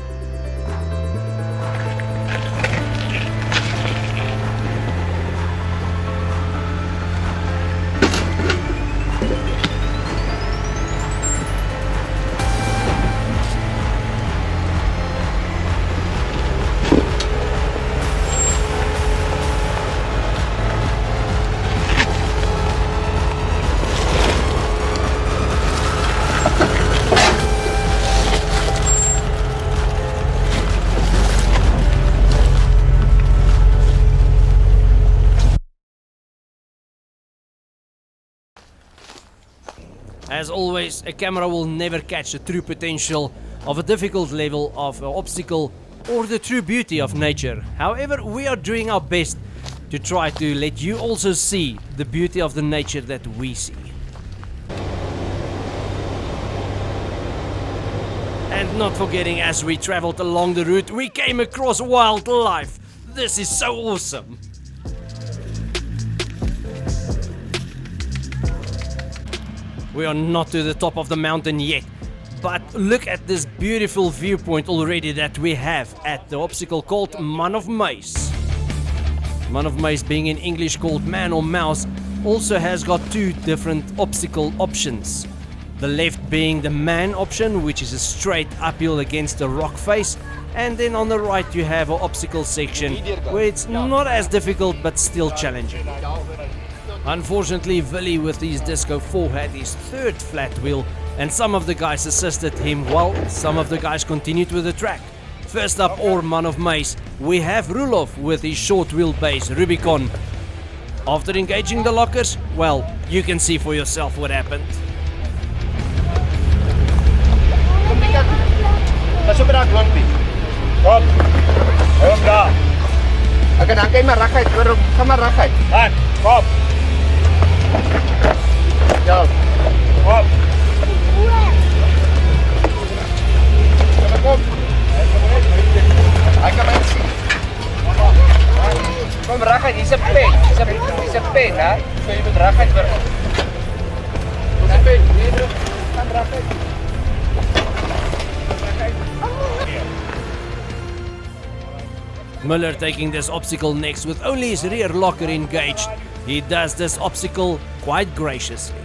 As always, a camera will never catch the true potential of a difficult level of an obstacle or the true beauty of nature. However, we are doing our best to try to let you also see the beauty of the nature that we see. And not forgetting, as we traveled along the route, we came across wildlife. This is so awesome. We are not to the top of the mountain yet, but look at this beautiful viewpoint already that we have at the obstacle called Man of Mase. Man of Mase, being in English called man or mouse, also has got two different obstacle options. The left being the man option, which is a straight uphill against the rock face, and then on the right you have an obstacle section where it's not as difficult but still challenging. Unfortunately, Willie with his Disco 4 had his third flat wheel, and some of the guys assisted him while some of the guys continued with the track. First up, or Man of Mase, we have Rulof with his short wheelbase Rubicon. After engaging the lockers, well, you can see for yourself what happened. Kom. Kom daar. Ek kan kyk maar reguit, kom maar reguit. Man, kom. Ja. Kom. Kom. Ek kan maar sien. Kom reguit, hier's 'n pen. Hier's 'n pen, hè? So jy moet reguit vir. Dis 'n pen. Nee, gaan reguit. Muller taking this obstacle next with only his rear locker engaged. He does this obstacle quite graciously.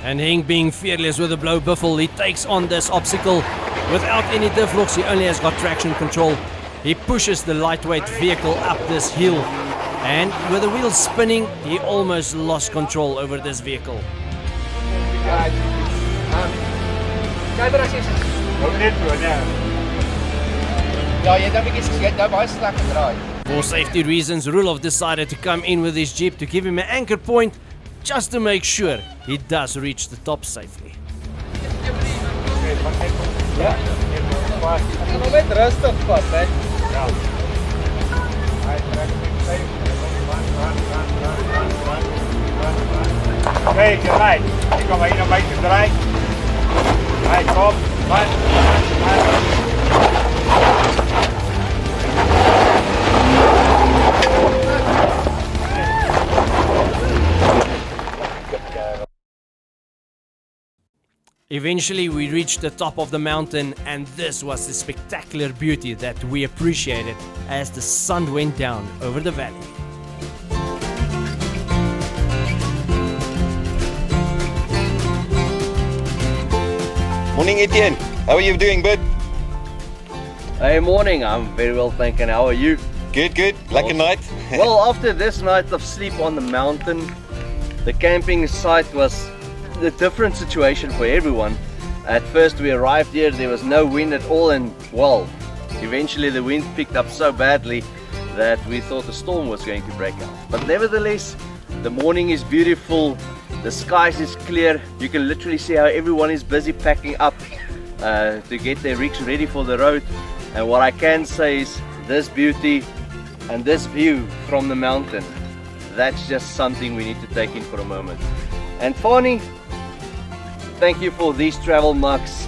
And Hing, being fearless with a blow buffle, he takes on this obstacle without any diff locks. He only has got traction control. He pushes the lightweight vehicle up this hill, and with the wheels spinning, he almost lost control over this vehicle. For safety reasons, Rulov decided to come in with his Jeep to give him an anchor point, just to make sure he does reach the top safely. Hey, you're right. You come in and make it right. Right, kom. Eventually we reached the top of the mountain, and this was the spectacular beauty that we appreciated as the sun went down over the valley. Morning, Etienne. How are you doing, bud? Hey, morning. I'm very well, thank you. How are you? Good, good. Like a night? Well, after this night of sleep on the mountain, the camping site was a different situation for everyone. At first we arrived here, there was no wind at all, and well, eventually the wind picked up so badly that we thought a storm was going to break out. But nevertheless, the morning is beautiful, the skies is clear, you can literally see how everyone is busy packing up to get their rigs ready for the road. And what I can say is this beauty and this view from the mountain, that's just something we need to take in for a moment. And Fani, thank you for these travel mugs.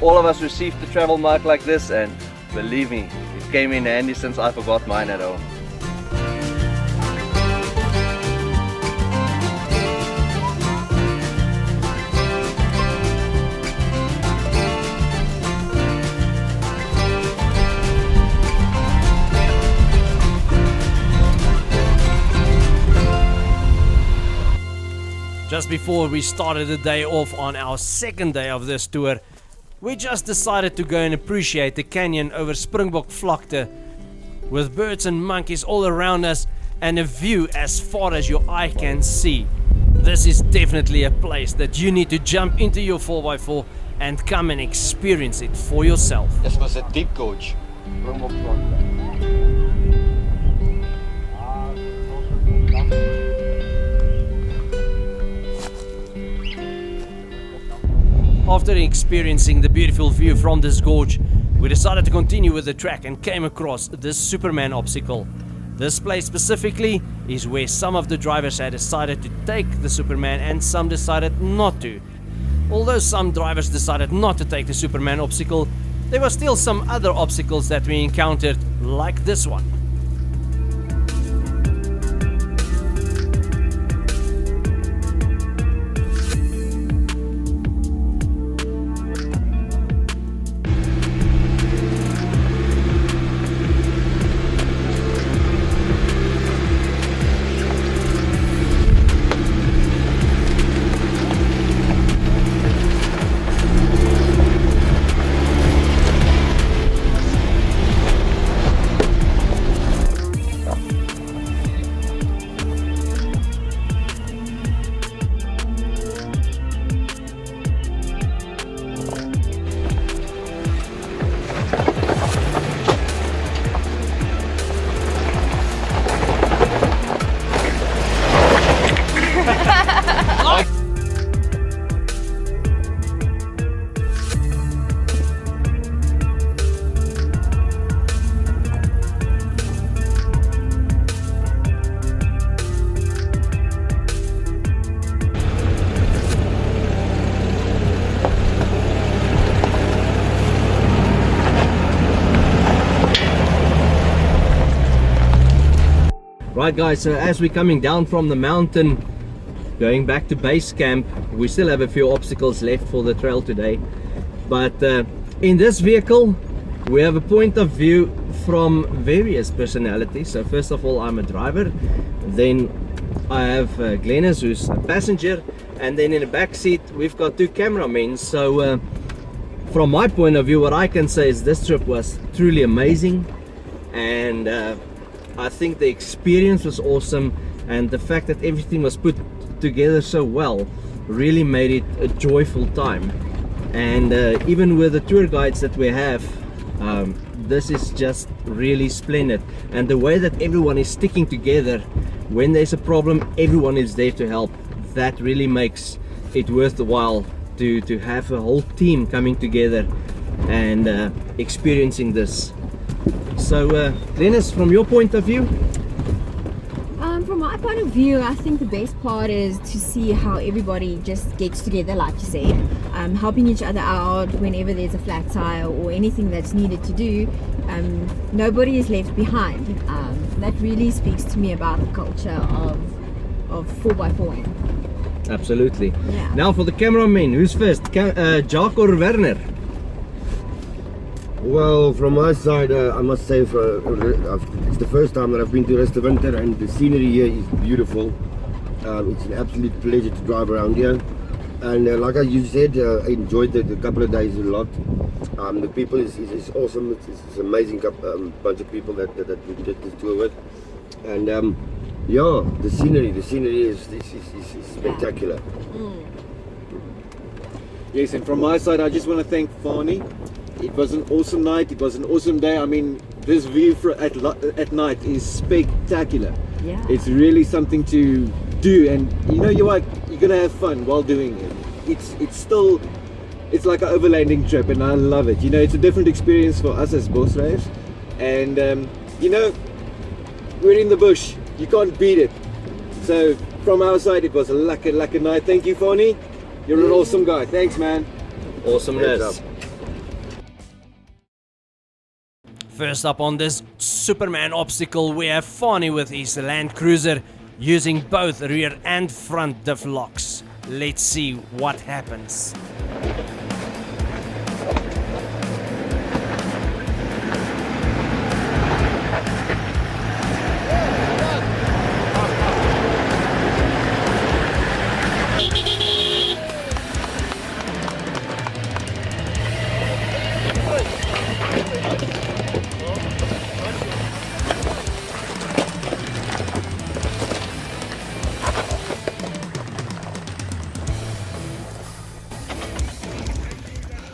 All of us received a travel mug like this, and believe me, it came in handy since I forgot mine at home. Just before we started the day off on our second day of this tour, we just decided to go and appreciate the canyon over Springbok Vlakte with birds and monkeys all around us and a view as far as your eye can see. This is definitely a place that you need to jump into your 4x4 and come and experience it for yourself. This was a deep gorge. After experiencing the beautiful view from this gorge, we decided to continue with the track and came across this Superman obstacle. This place specifically is where some of the drivers had decided to take the Superman and some decided not to. Although some drivers decided not to take the Superman obstacle, there were still some other obstacles that we encountered, like this one. Right guys, so as we're coming down from the mountain, going back to base camp, we still have a few obstacles left for the trail today. But in this vehicle, we have a point of view from various personalities. So first of all, I'm a driver. Then I have Glennis, who's a passenger. And then in the back seat, we've got two cameramen. So from my point of view, what I can say is this trip was truly amazing. And I think the experience was awesome, and the fact that everything was put together so well really made it a joyful time. And even with the tour guides that we have, this is just really splendid. And the way that everyone is sticking together, when there's a problem, everyone is there to help. That really makes it worth the while to have a whole team coming together and experiencing this. So Dennis, from your point of view? From my point of view, I think the best part is to see how everybody just gets together, like you said, helping each other out whenever there's a flat tire or anything that's needed to do. Nobody is left behind. That really speaks to me about the culture of 4x4. Absolutely. Yeah. Now for the cameraman, who's first? Jacques or Werner? Well, from my side, I must say, it's the first time that I've been to Winter, and the scenery here is beautiful. It's an absolute pleasure to drive around here. And like you said, I enjoyed the couple of days a lot. The people is awesome. It's an amazing bunch of people that we did this tour with. And yeah, the scenery is spectacular. Yes, and from my side, I just want to thank Fani. It was an awesome night. It was an awesome day. I mean, this view at night is spectacular. Yeah. It's really something to do, and you know, you're gonna have fun while doing it. It's like an overlanding trip, and I love it. You know, it's a different experience for us as Bosryers, and you know, we're in the bush. You can't beat it. So from our side, it was a lucky night. Thank you, Fani. You're an awesome guy. Thanks, man. Awesomeness. First up on this Superman obstacle, we have Fani with his Land Cruiser using both rear and front diff locks. Let's see what happens.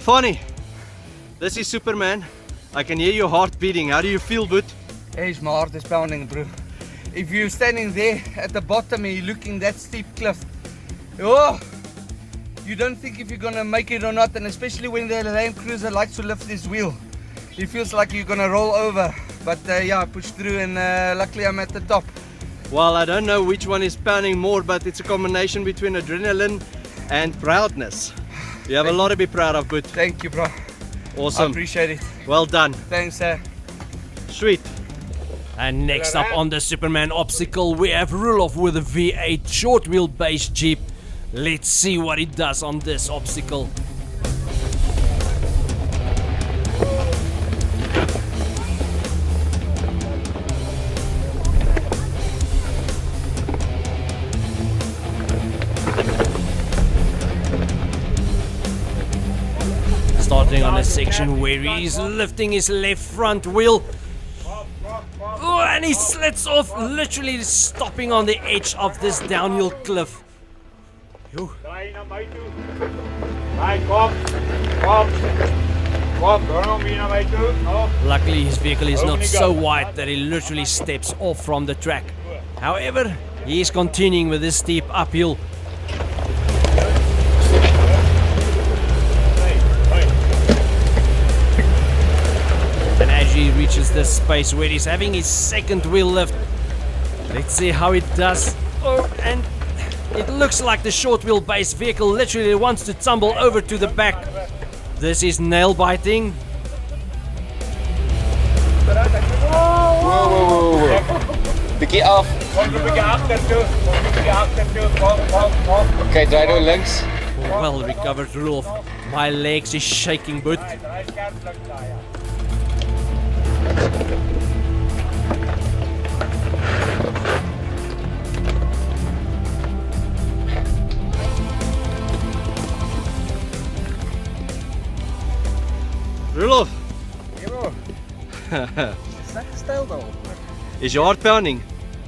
Fani, this is Superman. I can hear your heart beating. How do you feel, Boot? Hey, my heart is pounding, bro. If you're standing there at the bottom and you're looking that steep cliff, oh, you don't think if you're gonna make it or not, and especially when the Land Cruiser likes to lift this wheel, it feels like you're gonna roll over. But yeah, I pushed through, and luckily I'm at the top. Well, I don't know which one is pounding more, but it's a combination between adrenaline and proudness. You have a lot to be proud of, Boot. Thank you, bro. Awesome. I appreciate it. Well done. Thanks, sir. Sweet. And next up on the Superman obstacle, we have Rulof with a V8 short wheelbase Jeep. Let's see what he does on this obstacle. Starting on a section where he's lifting his left front wheel. Oh, and he slits off, literally stopping on the edge of this downhill cliff. Yo. Luckily his vehicle is not so wide that he literally steps off from the track. However, he is continuing with this steep uphill. And as he reaches this space where he's having his second wheel lift, let's see how it does. Oh, and it looks like the short wheelbase vehicle literally wants to tumble over to the back. This is nail biting. Bietjie af. Okay, draai nou links. Well recovered, Rolf. My legs is shaking, but Rulof, Is that style though? is your heart pounding?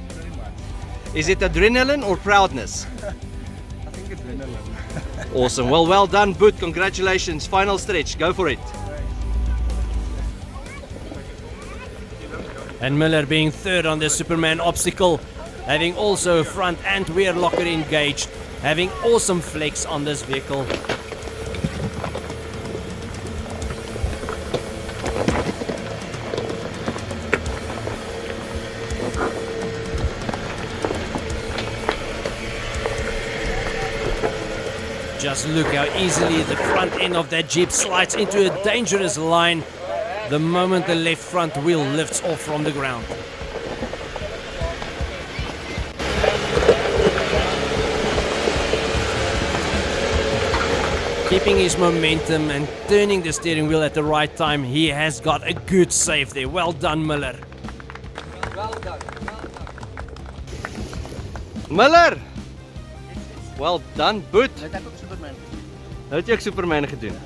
Pretty much. Is it adrenaline or proudness? I think adrenaline. Awesome. Well done, Boot. Congratulations. Final stretch. Go for it. and Miller being third on the Superman obstacle, having also front and rear locker engaged, having awesome flex on this vehicle. Just look how easily the front end of that Jeep slides into a dangerous line the moment the left front wheel lifts off from the ground. Keeping his momentum and turning the steering wheel at the right time, he has got a good save there. Well done, Miller. Well done. Miller! Well done, Boot. Het ek ook Superman. Hoe het jy ook Superman gedoen?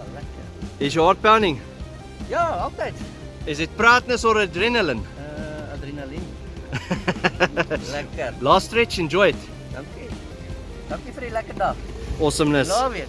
Is your heart pounding? Ja, altijd. Is it proudness or adrenaline? Adrenaline. Lekker. Last stretch, enjoy it. Dankie. Dankie vir die lekker dag. Awesomeness. Love it.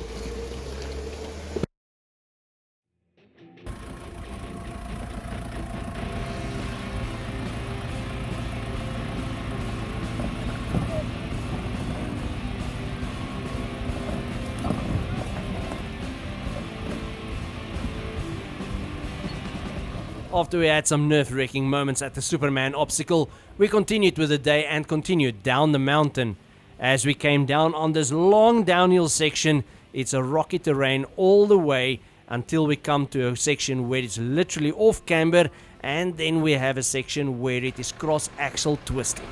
After we had some nerve-wracking moments at the Superman obstacle, we continued with the day and continued down the mountain. As we came down on this long downhill section, it's a rocky terrain all the way until we come to a section where it's literally off camber, and then we have a section where it is cross axle twisting.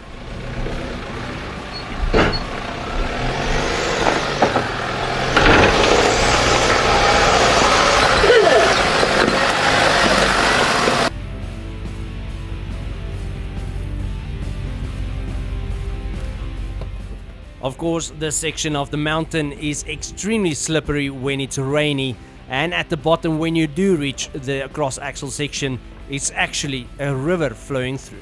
Of course, this section of the mountain is extremely slippery when it's rainy, and at the bottom when you do reach the cross axle section, it's actually a river flowing through.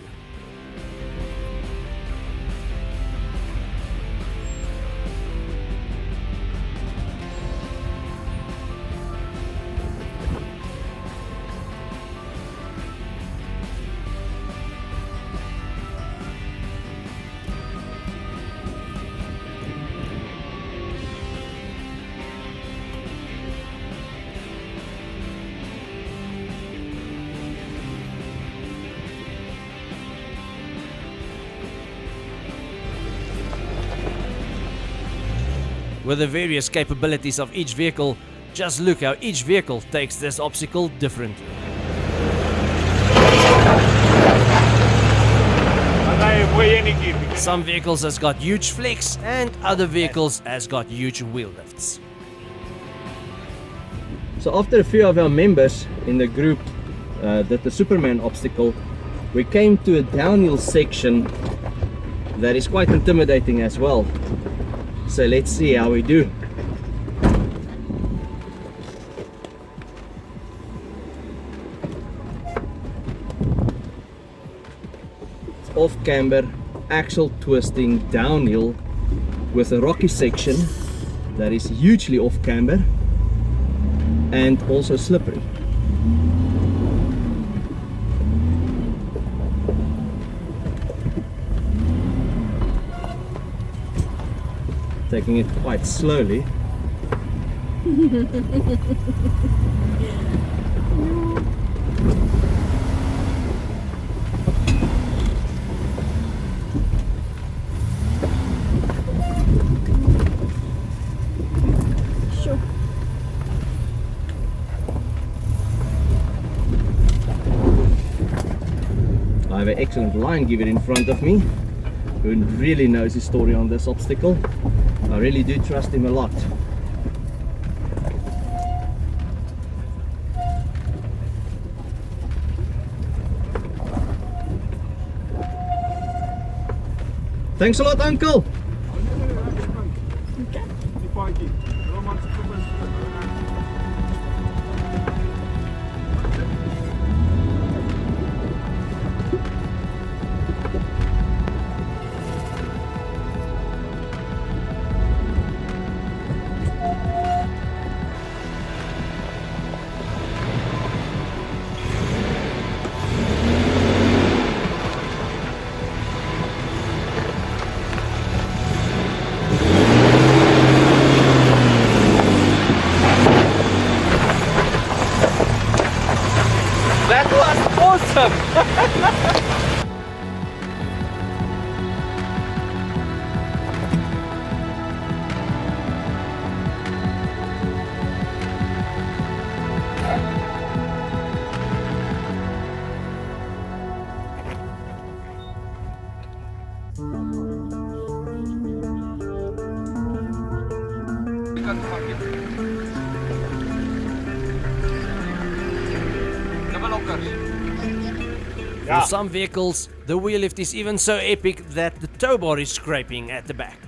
With the various capabilities of each vehicle, just look how each vehicle takes this obstacle differently. Some vehicles has got huge flex and other vehicles has got huge wheel lifts. So after a few of our members in the group did the Superman obstacle, we came to a downhill section that is quite intimidating as well. So let's see how we do. It's off camber, axle twisting downhill with a rocky section that is hugely off camber and also slippery. Taking it quite slowly. Sure. I have an excellent line giver in front of me who really knows his story on this obstacle. I really do trust him a lot. Thanks a lot, Uncle! That was awesome! For some vehicles, the wheel lift is even so epic that the tow bar is scraping at the back.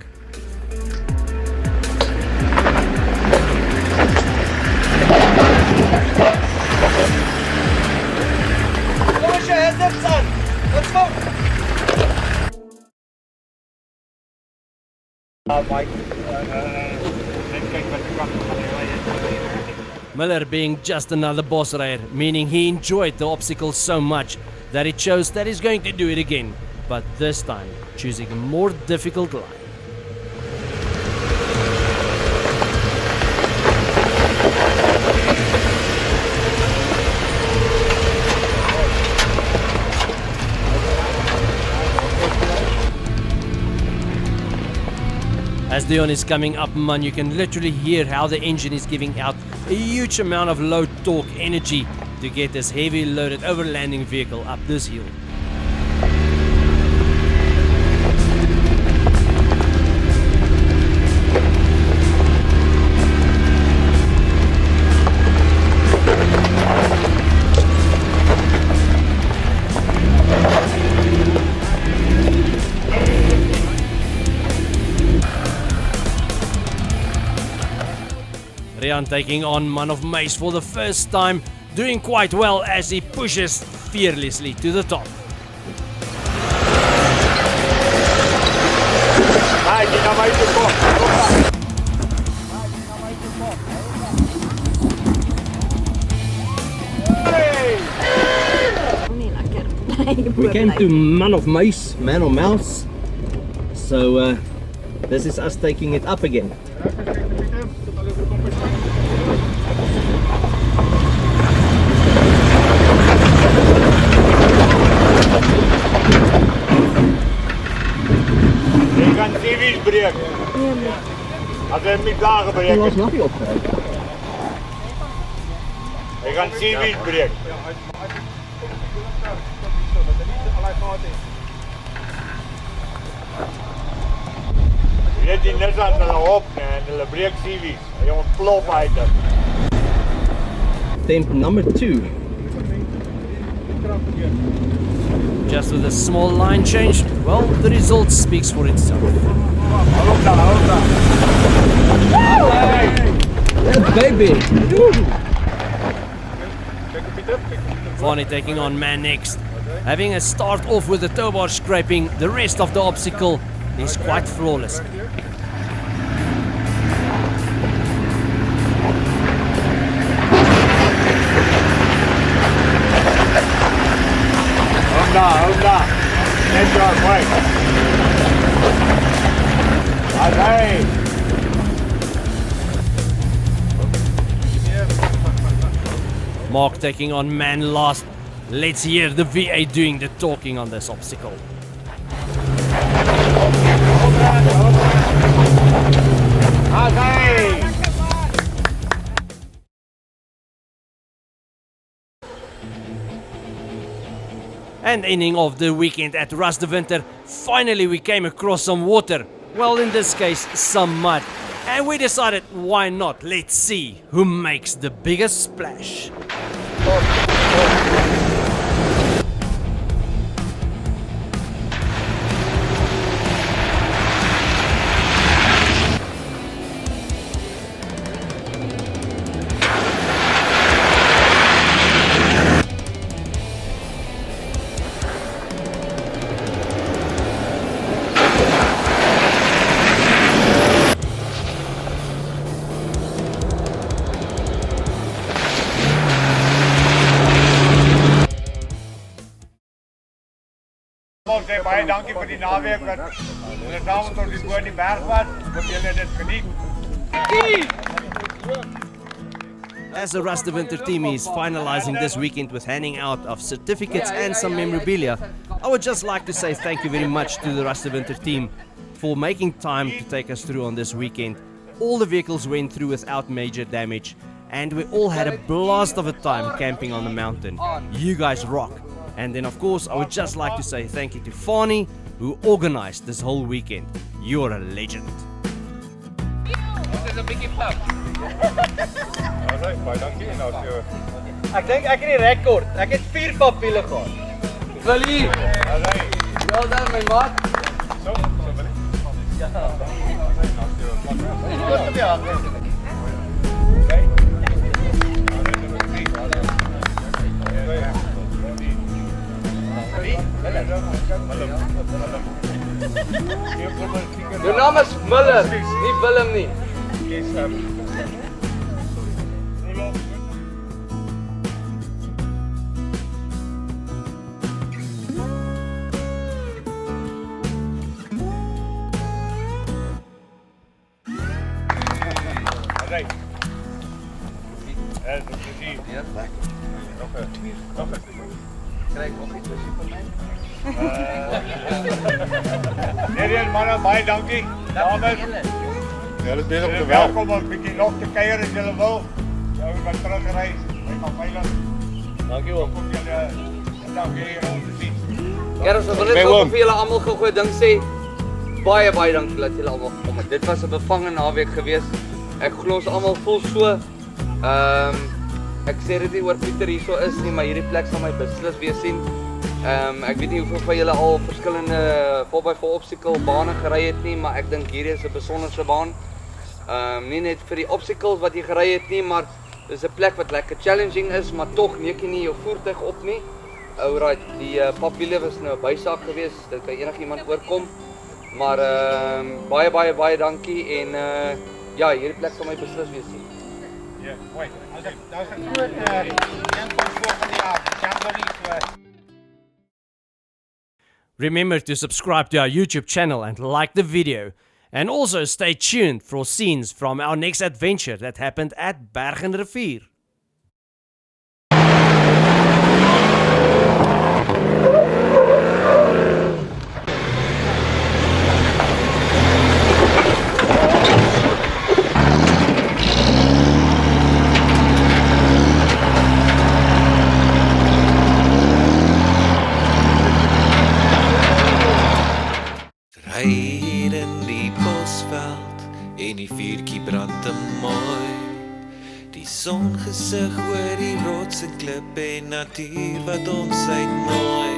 Push your hands up, son! Let's go! Miller being just another Bosryer, meaning he enjoyed the obstacle so much that it shows that he's going to do it again, but this time choosing a more difficult line. As Dion is coming up, man, you can literally hear how the engine is giving out a huge amount of low torque energy to get this heavy loaded overlanding vehicle up this hill. Rian taking on man of Mase for the first time, doing quite well as he pushes fearlessly to the top. We came to man of Mase, man or mouse. So this is us taking it up again. Je kan CV's breken. Als hij hem niet lager breken. Was nog niet opgeruimd. Je kan CV's breken. Je hebt die net aan de op en de breek CV's. Je ontploft uit dat. Attempt number 2. Just with a small line change, well, the result speaks for itself. Yeah, baby! Fani taking on man next. Having a start off with the tow bar scraping, the rest of the obstacle is quite flawless. Hold on. Get your way. Alright. Mark taking on man last. Let's hear the V8 doing the talking on this obstacle. Alright. And ending of the weekend at Rust de Winter, finally we came across some water. Well, in this case, some mud. And we decided, why not? Let's see who makes the biggest splash. Baie dankie vir die naweek wat ons saam tot die boor die berg was. Hoop julle dit geniet. As the Rust de Winter team is finalizing this weekend with handing out of certificates and some memorabilia, I would just like to say thank you very much to the Rust de Winter team for making time to take us through on this weekend. All the vehicles went through without major damage, and we all had a blast of a time camping on the mountain. You guys rock. And then of course I would just like to say thank you to Fani, who organized this whole weekend. You're a legend. Dit is 'n bietjie pap. Baie dankie en as jy Ek dink ek het die rekord. Ek het 4 papwiele gehad. Wil hier. Wel dan my maat. so wil ek. Ja. Jou naam is Miller, nie Willem nie. Alright. As you see, Ja, okay. kry nog iets vir my? Nee, manne, baie dankie. Dames. hulle is besig om te werk. Welkom om 'n bietjie nog te kuier as julle wil. Jy wat terugry, jy kan veilig. Dankie oom. Kom julle dan weer om te sien. Kerels, ek wil net ook vir julle almal gou ding sê. Baie dankie dat julle almal gekom het. Dit was 'n bevange naweek geweest. Ek glo ons almal voel so. Ek sê dit nie oor Pieter hierso is nie, maar hierdie plek sal my beslis weer sien. Ek weet nie hoeveel van julle al verskillende 4x4 obstacle bane gery het nie, maar ek dink hierdie is 'n besonderse baan. Nie net vir die obstacles wat jy gery het nie, maar dis 'n plek wat lekker challenging is, maar tog neek jy nie jou voertuig op nie. Alright, die papwiele was nou 'n bysaak geweest, dit kan enigiemand oorkom. Maar baie dankie en ja, hierdie plek sal my beslis weer sien. Ja, mooi. Daar's 'n groot inkom volgende jaar, Januarie. Remember to subscribe to our YouTube channel and like the video. And also stay tuned for scenes from our next adventure that happened at Bergenrivier. Hier in die bosveld en die vuurtjie brand te mooi. Die songesig oor die rots en klip en natuur wat ons uitnooi.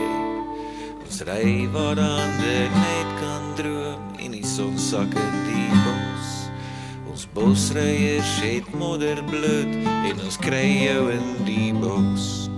Ons ry waar ander net kan droom en die son sak in die bos. Ons bosryers het modderbloed en ons kry jou in die bos.